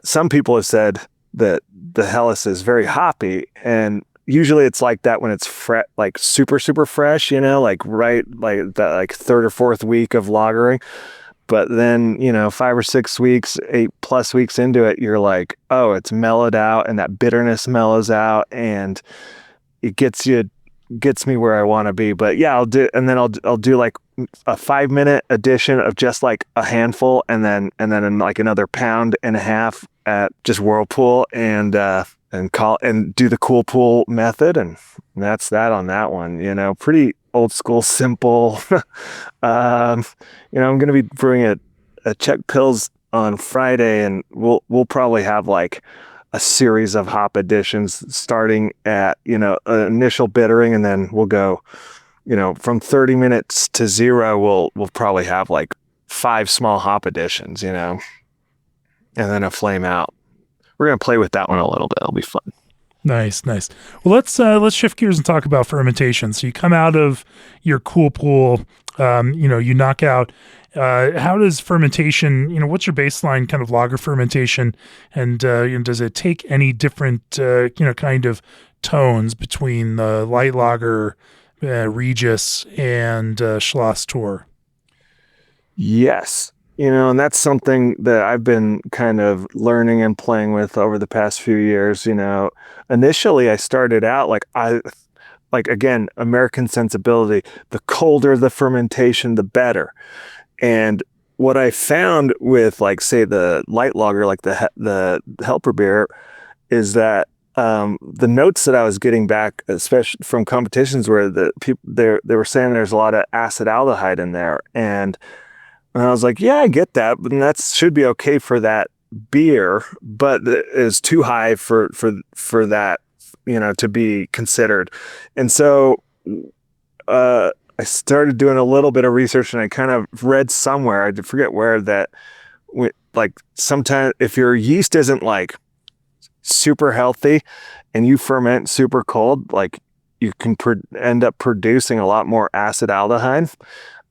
Speaker 2: some people have said that the Helles is very hoppy, and usually it's like that when it's like super fresh, like right like that like third or fourth week of lagering. But then 5 or 6 weeks, 8+ weeks into it, you're like, oh, it's mellowed out, and that bitterness mellows out, and it gets me where I want to be. But yeah, I'll do like a 5-minute edition of just like a handful, and then in like another 1.5 pounds at just Whirlpool, and do the cool pool method, and that's that on that one. Pretty old school, simple. I'm going to be brewing a Czech Pils on Friday, and we'll probably have like a series of hop additions starting at initial bittering, and then we'll go from 30 minutes to 0. We'll probably have like 5 small hop additions, and then a flame out. We're going to play with that one a little bit. It'll be fun.
Speaker 1: Nice. Well, let's shift gears and talk about fermentation. So you come out of your cool pool, you knock out. How does fermentation? What's your baseline kind of lager fermentation, and does it take any different kind of tones between the light lager, Regis, and Schloss Tor?
Speaker 2: Yes. And that's something that I've been kind of learning and playing with over the past few years. Initially I started out again, American sensibility, the colder the fermentation, the better. And what I found with like, say, the light lager, like the Helper beer, is that the notes that I was getting back, especially from competitions, where the people they were saying there's a lot of acetaldehyde in there, and I was like, yeah, I get that, but that should be okay for that beer, but it's too high for that, to be considered. And so I started doing a little bit of research, and I kind of read somewhere, I forget where, that like sometimes if your yeast isn't like super healthy and you ferment super cold, like you can end up producing a lot more acetaldehyde.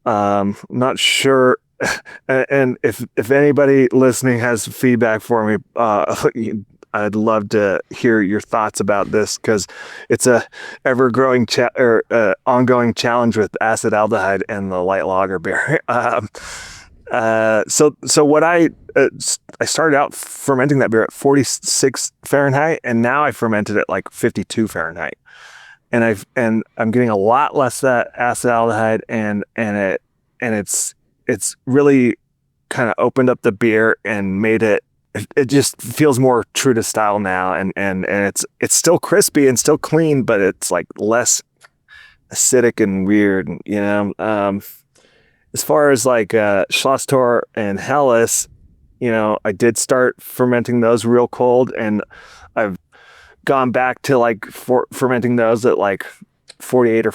Speaker 2: I'm not sure. And if anybody listening has feedback for me, I'd love to hear your thoughts about this, because it's a ever-growing ongoing challenge with acetaldehyde and the light lager beer. So what I started out fermenting that beer at 46 Fahrenheit, and now I fermented it like 52 Fahrenheit, and I'm getting a lot less of that acetaldehyde, and it's really kind of opened up the beer and made it just feels more true to style now, and it's still crispy and still clean, but it's like less acidic and weird, as far as like Schloss Tor and Helles, I did start fermenting those real cold, and I've gone back to like fermenting those at like 48 or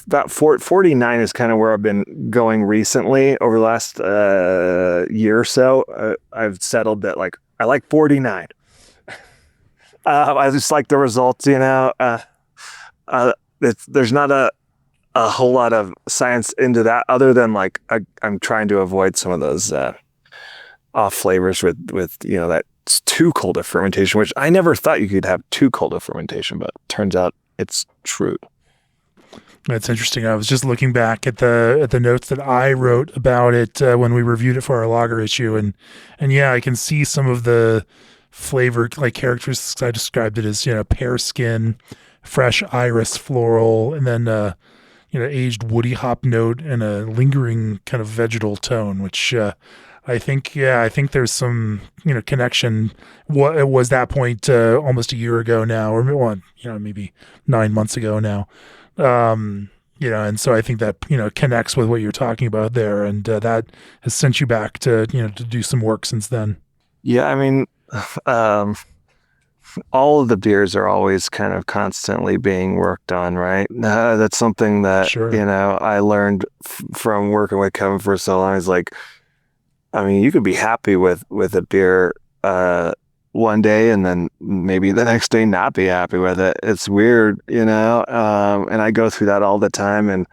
Speaker 2: about 49 is kind of where I've been going recently over the last year or so. I've settled that like I like 49. I just like the results, there's not a whole lot of science into that, other than like I'm trying to avoid some of those off flavors with that too cold a fermentation, which I never thought you could have too cold a fermentation, but turns out it's true.
Speaker 1: That's interesting. I was just looking back at the notes that I wrote about it when we reviewed it for our lager issue, and yeah, I can see some of the flavor like characteristics. I described it as pear skin, fresh iris floral, and then aged woody hop note and a lingering kind of vegetal tone, which I think there's some connection. What it was that point almost a year ago now, or maybe 9 months ago now. And so I think that connects with what you're talking about there, and that has sent you back to to do some work since then.
Speaker 2: Yeah, I mean, all of the beers are always kind of constantly being worked on, right? That's something that
Speaker 1: Sure.
Speaker 2: I learned from working with Kevin for so long. Is like, I mean, you could be happy with a beer one day and then maybe the next day not be happy with it. It's weird, and I go through that all the time, and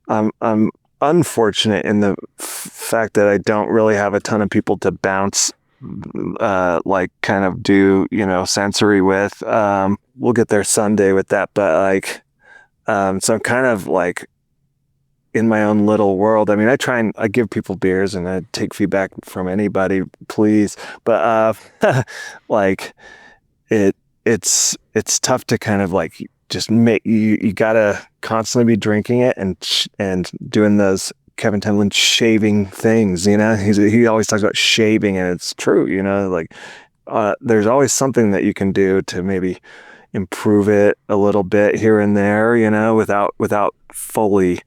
Speaker 2: I'm unfortunate in the fact that I don't really have a ton of people to bounce kind of do sensory with. We'll get there Sunday with that, but so I'm kind of like in my own little world. I mean, I give people beers and I take feedback from anybody, please. But it's tough to kind of like just make you gotta constantly be drinking it and doing those Kevin Temlin shaving things. He always talks about shaving, and it's true. There's always something that you can do to maybe improve it a little bit here and there. Without fully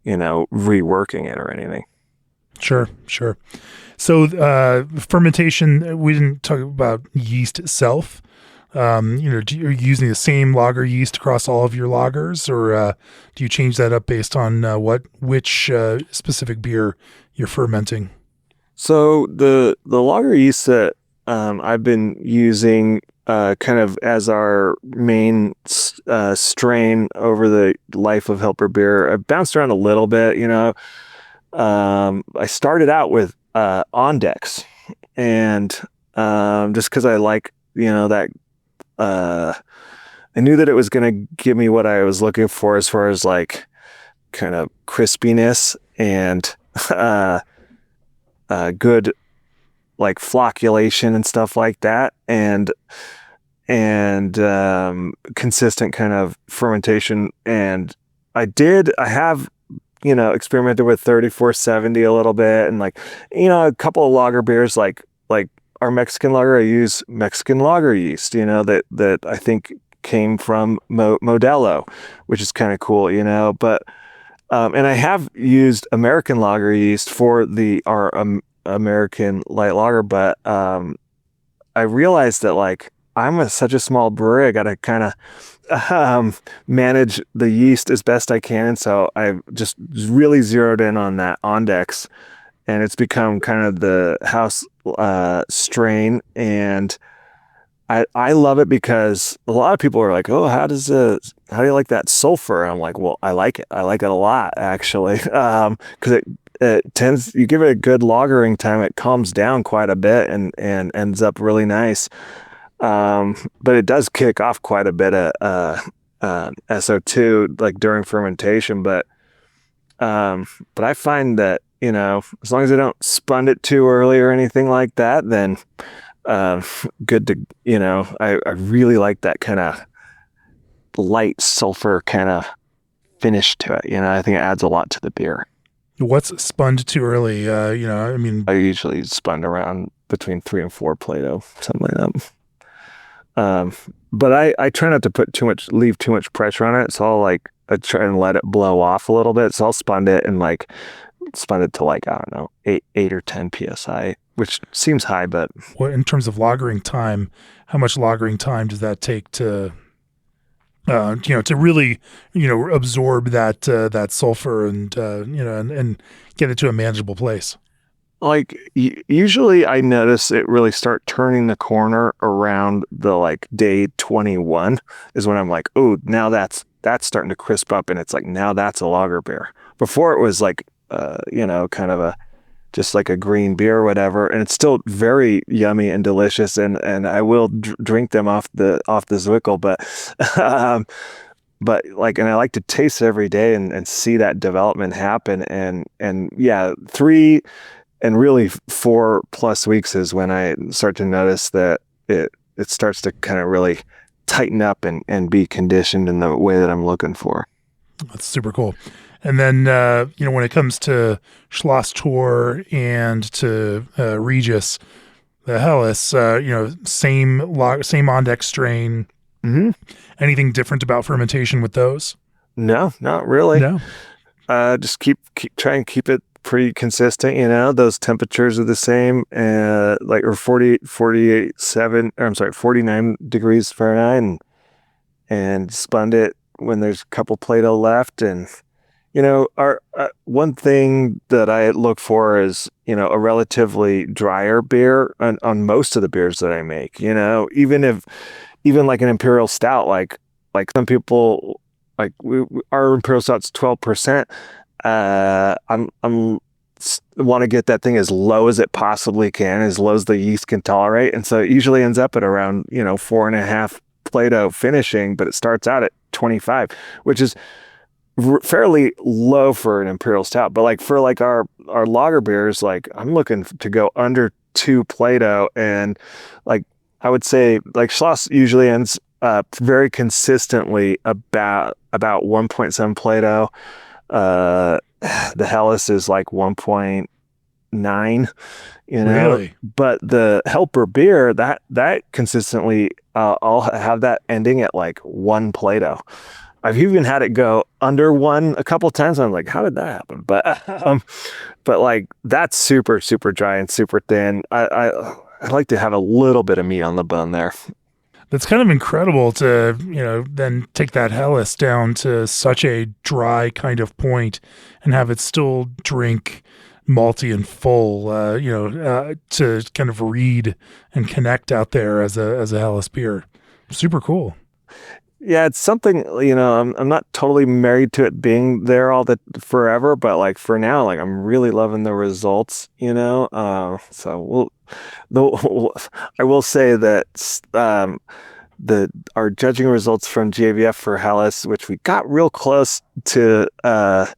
Speaker 2: reworking it or anything.
Speaker 1: Sure. So fermentation, we didn't talk about yeast itself. Are you using the same lager yeast across all of your lagers, or do you change that up based on which specific beer you're fermenting?
Speaker 2: So the lager yeast that I've been using kind of as our main strain over the life of Helper beer, I've bounced around a little bit. I started out with Andechs, and just because I like that. I knew that it was going to give me what I was looking for as far as like kind of crispiness and good like flocculation and stuff like that, and consistent kind of fermentation. And I have experimented with 3470 a little bit, and a couple of lager beers like our Mexican lager. I use Mexican lager yeast, that I think came from Modelo, which is kind of cool, but and I have used American lager yeast for our American light lager, but I realized that I'm such a small brewery, I got to kind of manage the yeast as best I can, and so I've just really zeroed in on that Andechs, and it's become kind of the house strain, and I love it because a lot of people are like, oh, how do you like that sulfur? And I'm like, well, I like it a lot, actually, because it tends, you give it a good lagering time, it calms down quite a bit and ends up really nice. But it does kick off quite a bit of SO2 during fermentation, but I find that as long as I don't spund it too early or anything like that, then good to I really like that kind of light sulfur kind of finish to it. I think it adds a lot to the beer.
Speaker 1: What's spun too early? I
Speaker 2: usually spun around between 3 and 4 Plato, something like that. But I try not to leave too much pressure on it. So I try and let it blow off a little bit. So I'll spun it and spun it to I don't know, 8 or 10 PSI, which seems high, but
Speaker 1: in terms of lagering time, how much lagering time does that take to really, absorb that sulfur and and get it to a manageable place?
Speaker 2: Usually I notice it really start turning the corner around the day 21 is when I'm like, oh, now that's starting to crisp up, and it's now that's a lager beer. Before it was kind of a just like a green beer or whatever, and it's still very yummy and delicious, and I will drink them off the Zwickel, but like, and I like to taste it every day and see that development happen, and yeah, 3 and really 4+ weeks is when I start to notice that it starts to kind of really tighten up and be conditioned in the way that I'm looking for.
Speaker 1: That's super cool. And then, when it comes to Schloss Tour and to Regis, the Helles, same Andechs strain.
Speaker 2: Mm-hmm.
Speaker 1: Anything different about fermentation with those?
Speaker 2: No, not really.
Speaker 1: No.
Speaker 2: Just keep try and keep it pretty consistent. Those temperatures are the same, or 49 degrees Fahrenheit, and spun it when there's a couple Plato left. And our one thing that I look for is a relatively drier beer on most of the beers that I make. Even like an imperial stout, like some people, like our imperial stout's 12%. I'm want to get that thing as low as it possibly can, as low as the yeast can tolerate, and so it usually ends up at around 4.5 Plato finishing, but it starts out at 25, which is fairly low for an imperial stout. But like for like our lager beers, like I'm looking to go under 2 Plato, and like I would say like Schloss usually ends up very consistently about 1.7 Plato. The Helles is like 1.9,
Speaker 1: Really?
Speaker 2: but the helper beer that consistently, I'll have that ending at like 1 Plato. I've even had it go under 1 a couple of times. I'm like, how did that happen? But like that's super, super dry and super thin. I like to have a little bit of meat on the bone there.
Speaker 1: That's kind of incredible to, then take that Helles down to such a dry kind of point and have it still drink malty and full, to kind of read and connect out there as a Helles beer. Super cool.
Speaker 2: Yeah, it's something, I'm not totally married to it being there forever, but like for now, like I'm really loving the results, so I will say that, our judging results from GABF for Helles, which we got real close to a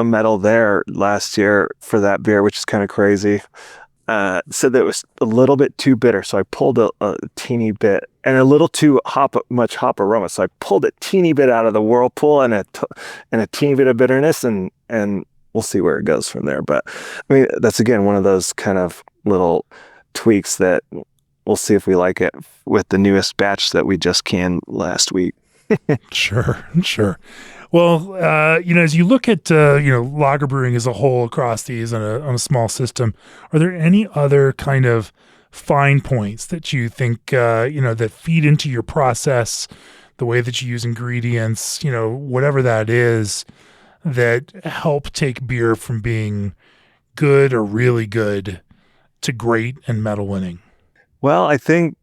Speaker 2: medal there last year for that beer, which is kind of crazy. Said that it was a little bit too bitter, so I pulled a teeny bit, and a little too much hop aroma, so I pulled a teeny bit out of the whirlpool and a teeny bit of bitterness, and we'll see where it goes from there. But I mean, that's again one of those kind of little tweaks that we'll see if we like it with the newest batch that we just canned last week.
Speaker 1: Sure. Well, as you look at, lager brewing as a whole across these on a small system, are there any other kind of fine points that you think, that feed into your process, the way that you use ingredients, whatever that is, that help take beer from being good or really good to great and medal winning?
Speaker 2: Well, I think,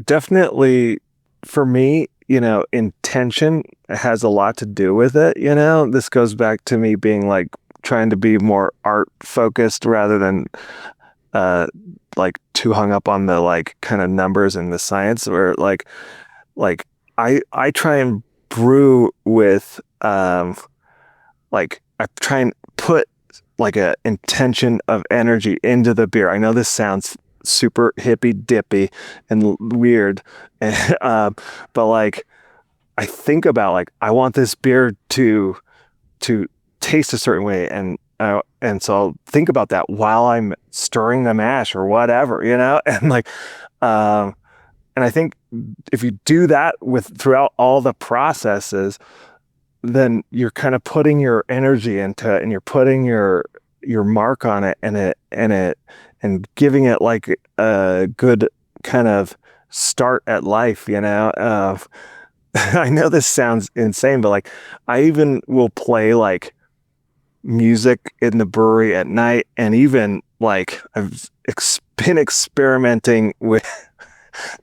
Speaker 2: definitely for me, intention has a lot to do with it. This goes back to me being like trying to be more art focused rather than like too hung up on the like kind of numbers and the science, or like I try and brew with like I try and put like a intention of energy into the beer. I know this sounds super hippy dippy and weird, but like I think about like I want this beer to taste a certain way, and so I'll think about that while I'm stirring the mash or whatever, and like and I think if you do that throughout all the processes, then you're kind of putting your energy into it, and you're putting your mark on it, and giving it like a good kind of start at life, I know this sounds insane, but like I even will play like music in the brewery at night, and even like I've been experimenting with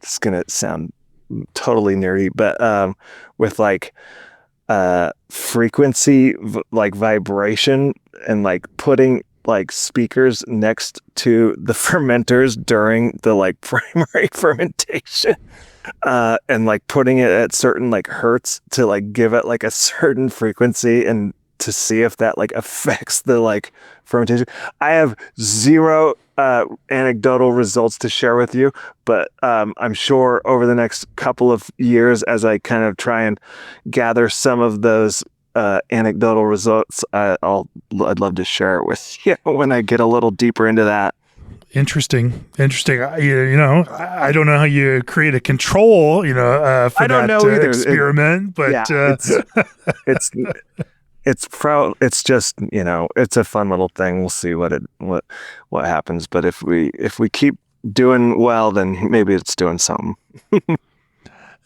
Speaker 2: this is gonna sound totally nerdy, but with like frequency, like vibration, and like putting like speakers next to the fermenters during the like primary fermentation, and like putting it at certain like hertz to like give it like a certain frequency and to see if that like affects the like fermentation. I have zero anecdotal results to share with you, but I'm sure over the next couple of years, as I kind of try and gather some of those anecdotal results, I'd love to share it with you when I get a little deeper into that.
Speaker 1: Interesting. I don't know how you create a control, for
Speaker 2: I don't
Speaker 1: that
Speaker 2: know either.
Speaker 1: experiment, but
Speaker 2: it's just, it's a fun little thing. We'll see what happens. But if we keep doing well, then maybe it's doing something.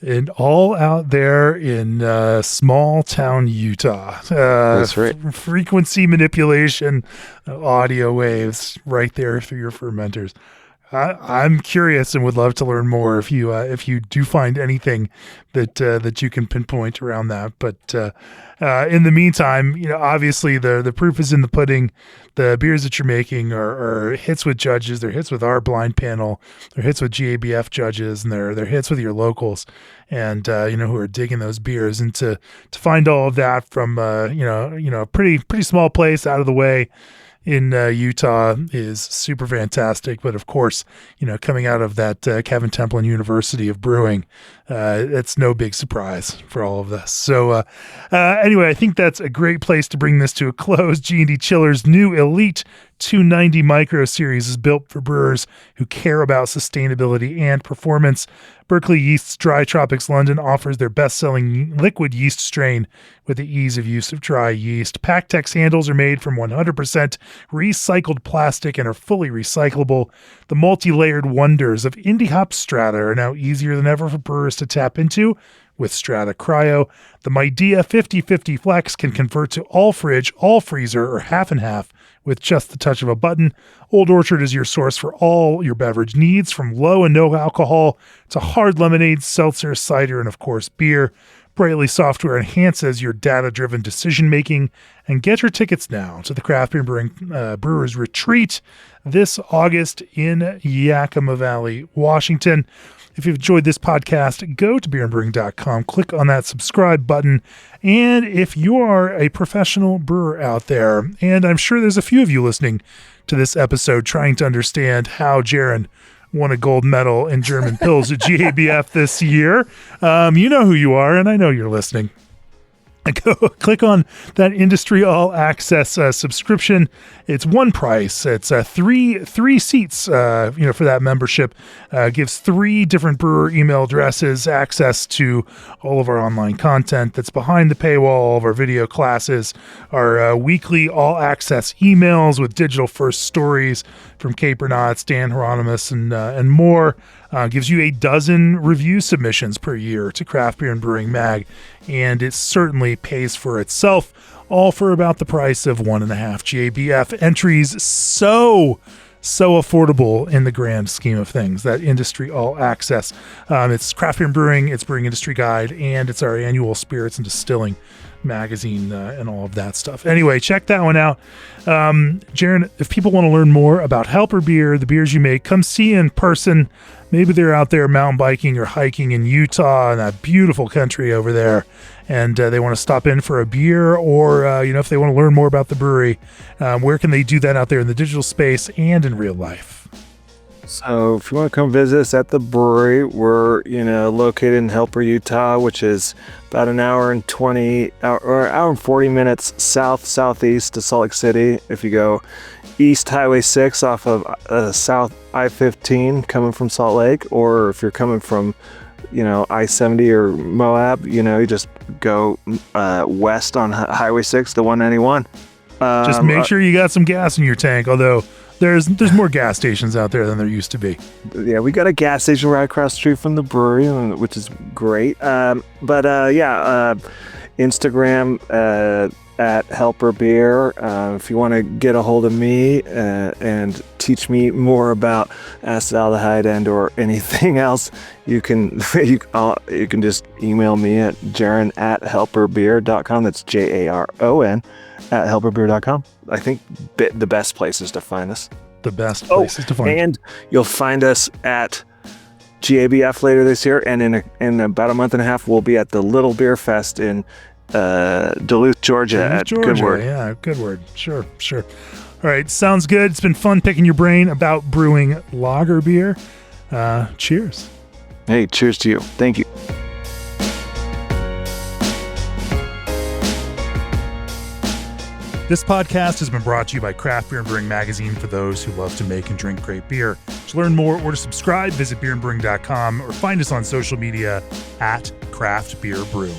Speaker 1: And all out there in small town Utah.
Speaker 2: That's right.
Speaker 1: Frequency manipulation, audio waves right there through your fermenters. I'm curious and would love to learn more if you do find anything that you can pinpoint around that. But in the meantime, obviously the proof is in the pudding. The beers that you're making are hits with judges. They're hits with our blind panel. They're hits with GABF judges, and they're hits with your locals, and who are digging those beers. And to find all of that from a pretty small place out of the way in Utah is super fantastic. But of course, coming out of that Kevin Templin University of Brewing, it's no big surprise for all of this. So anyway, I think that's a great place to bring this to a close. G&D Chiller's new Elite 290 Micro Series is built for brewers who care about sustainability and performance. Berkeley Yeast's Dry Tropics London offers their best-selling liquid yeast strain with the ease of use of dry yeast. PacTex handles are made from 100% recycled plastic and are fully recyclable. The multi-layered wonders of Indie Hop Strata are now easier than ever for brewers to tap into with Strata Cryo. The Midea 50/50 Flex can convert to all fridge, all freezer, or half and half with just the touch of a button. Old Orchard is your source for all your beverage needs, from low and no alcohol to hard lemonade, seltzer, cider, and of course beer. Brightly software enhances your data-driven decision-making. And get your tickets now to the Craft Beer Brewing Brewers Retreat this August in Yakima Valley, Washington. If you've enjoyed this podcast, go to beerandbrewing.com, click on that subscribe button. And if you are a professional brewer out there, and I'm sure there's a few of you listening to this episode trying to understand how Jaron won a gold medal in German Pils at GABF this year, you know who you are, and I know you're listening. Go click on that industry all access subscription. It's one price. It's three seats. For that membership gives 3 different brewer email addresses access to all of our online content that's behind the paywall, all of our video classes, our weekly all access emails with digital first stories from Capernauts, Dan Hieronymus, and more. Gives you 12 review submissions per year to Craft Beer and Brewing Mag, and it certainly pays for itself, all for about the price of 1.5 GABF entries. So affordable in the grand scheme of things, that industry all access. It's Craft Beer and Brewing, it's Brewing Industry Guide, and it's our annual Spirits and Distilling magazine and all of that stuff. Anyway, check that one out. Jaron, if people want to learn more about Helper Beer, the beers you make, come see you in person. Maybe they're out there mountain biking or hiking in Utah, in that beautiful country over there, and they want to stop in for a beer, or if they want to learn more about the brewery, where can they do that out there in the digital space and in real life?
Speaker 2: So if you want to come visit us at the brewery, we're located in Helper, Utah, which is about an hour and 40 minutes southeast to Salt Lake City. If you go east Highway 6 off of South I-15 coming from Salt Lake, or if you're coming from I-70 or Moab, you just go west on Highway 6 to 191.
Speaker 1: Just make sure you got some gas in your tank, although there's more gas stations out there than there used to be.
Speaker 2: Yeah, we got a gas station right across the street from the brewery, which is great. Instagram at Helper Beer. If you want to get a hold of me and teach me more about acetaldehyde and or anything else, you can just email me at Jaron at helperbeer.com. That's Jaron at helperbeer.com. I think the best places to find us.
Speaker 1: The best places to find.
Speaker 2: And you'll find us at GABF later this year, and in about a month and a half, we'll be at the Little Beer Fest in Duluth, Georgia. Good Word.
Speaker 1: Yeah, Good Word. Sure. All right, sounds good. It's been fun picking your brain about brewing lager beer. Cheers.
Speaker 2: Hey, cheers to you. Thank you.
Speaker 1: This podcast has been brought to you by Craft Beer and Brewing Magazine for those who love to make and drink great beer. To learn more or to subscribe, visit beerandbrewing.com or find us on social media at Craft Beer Brew.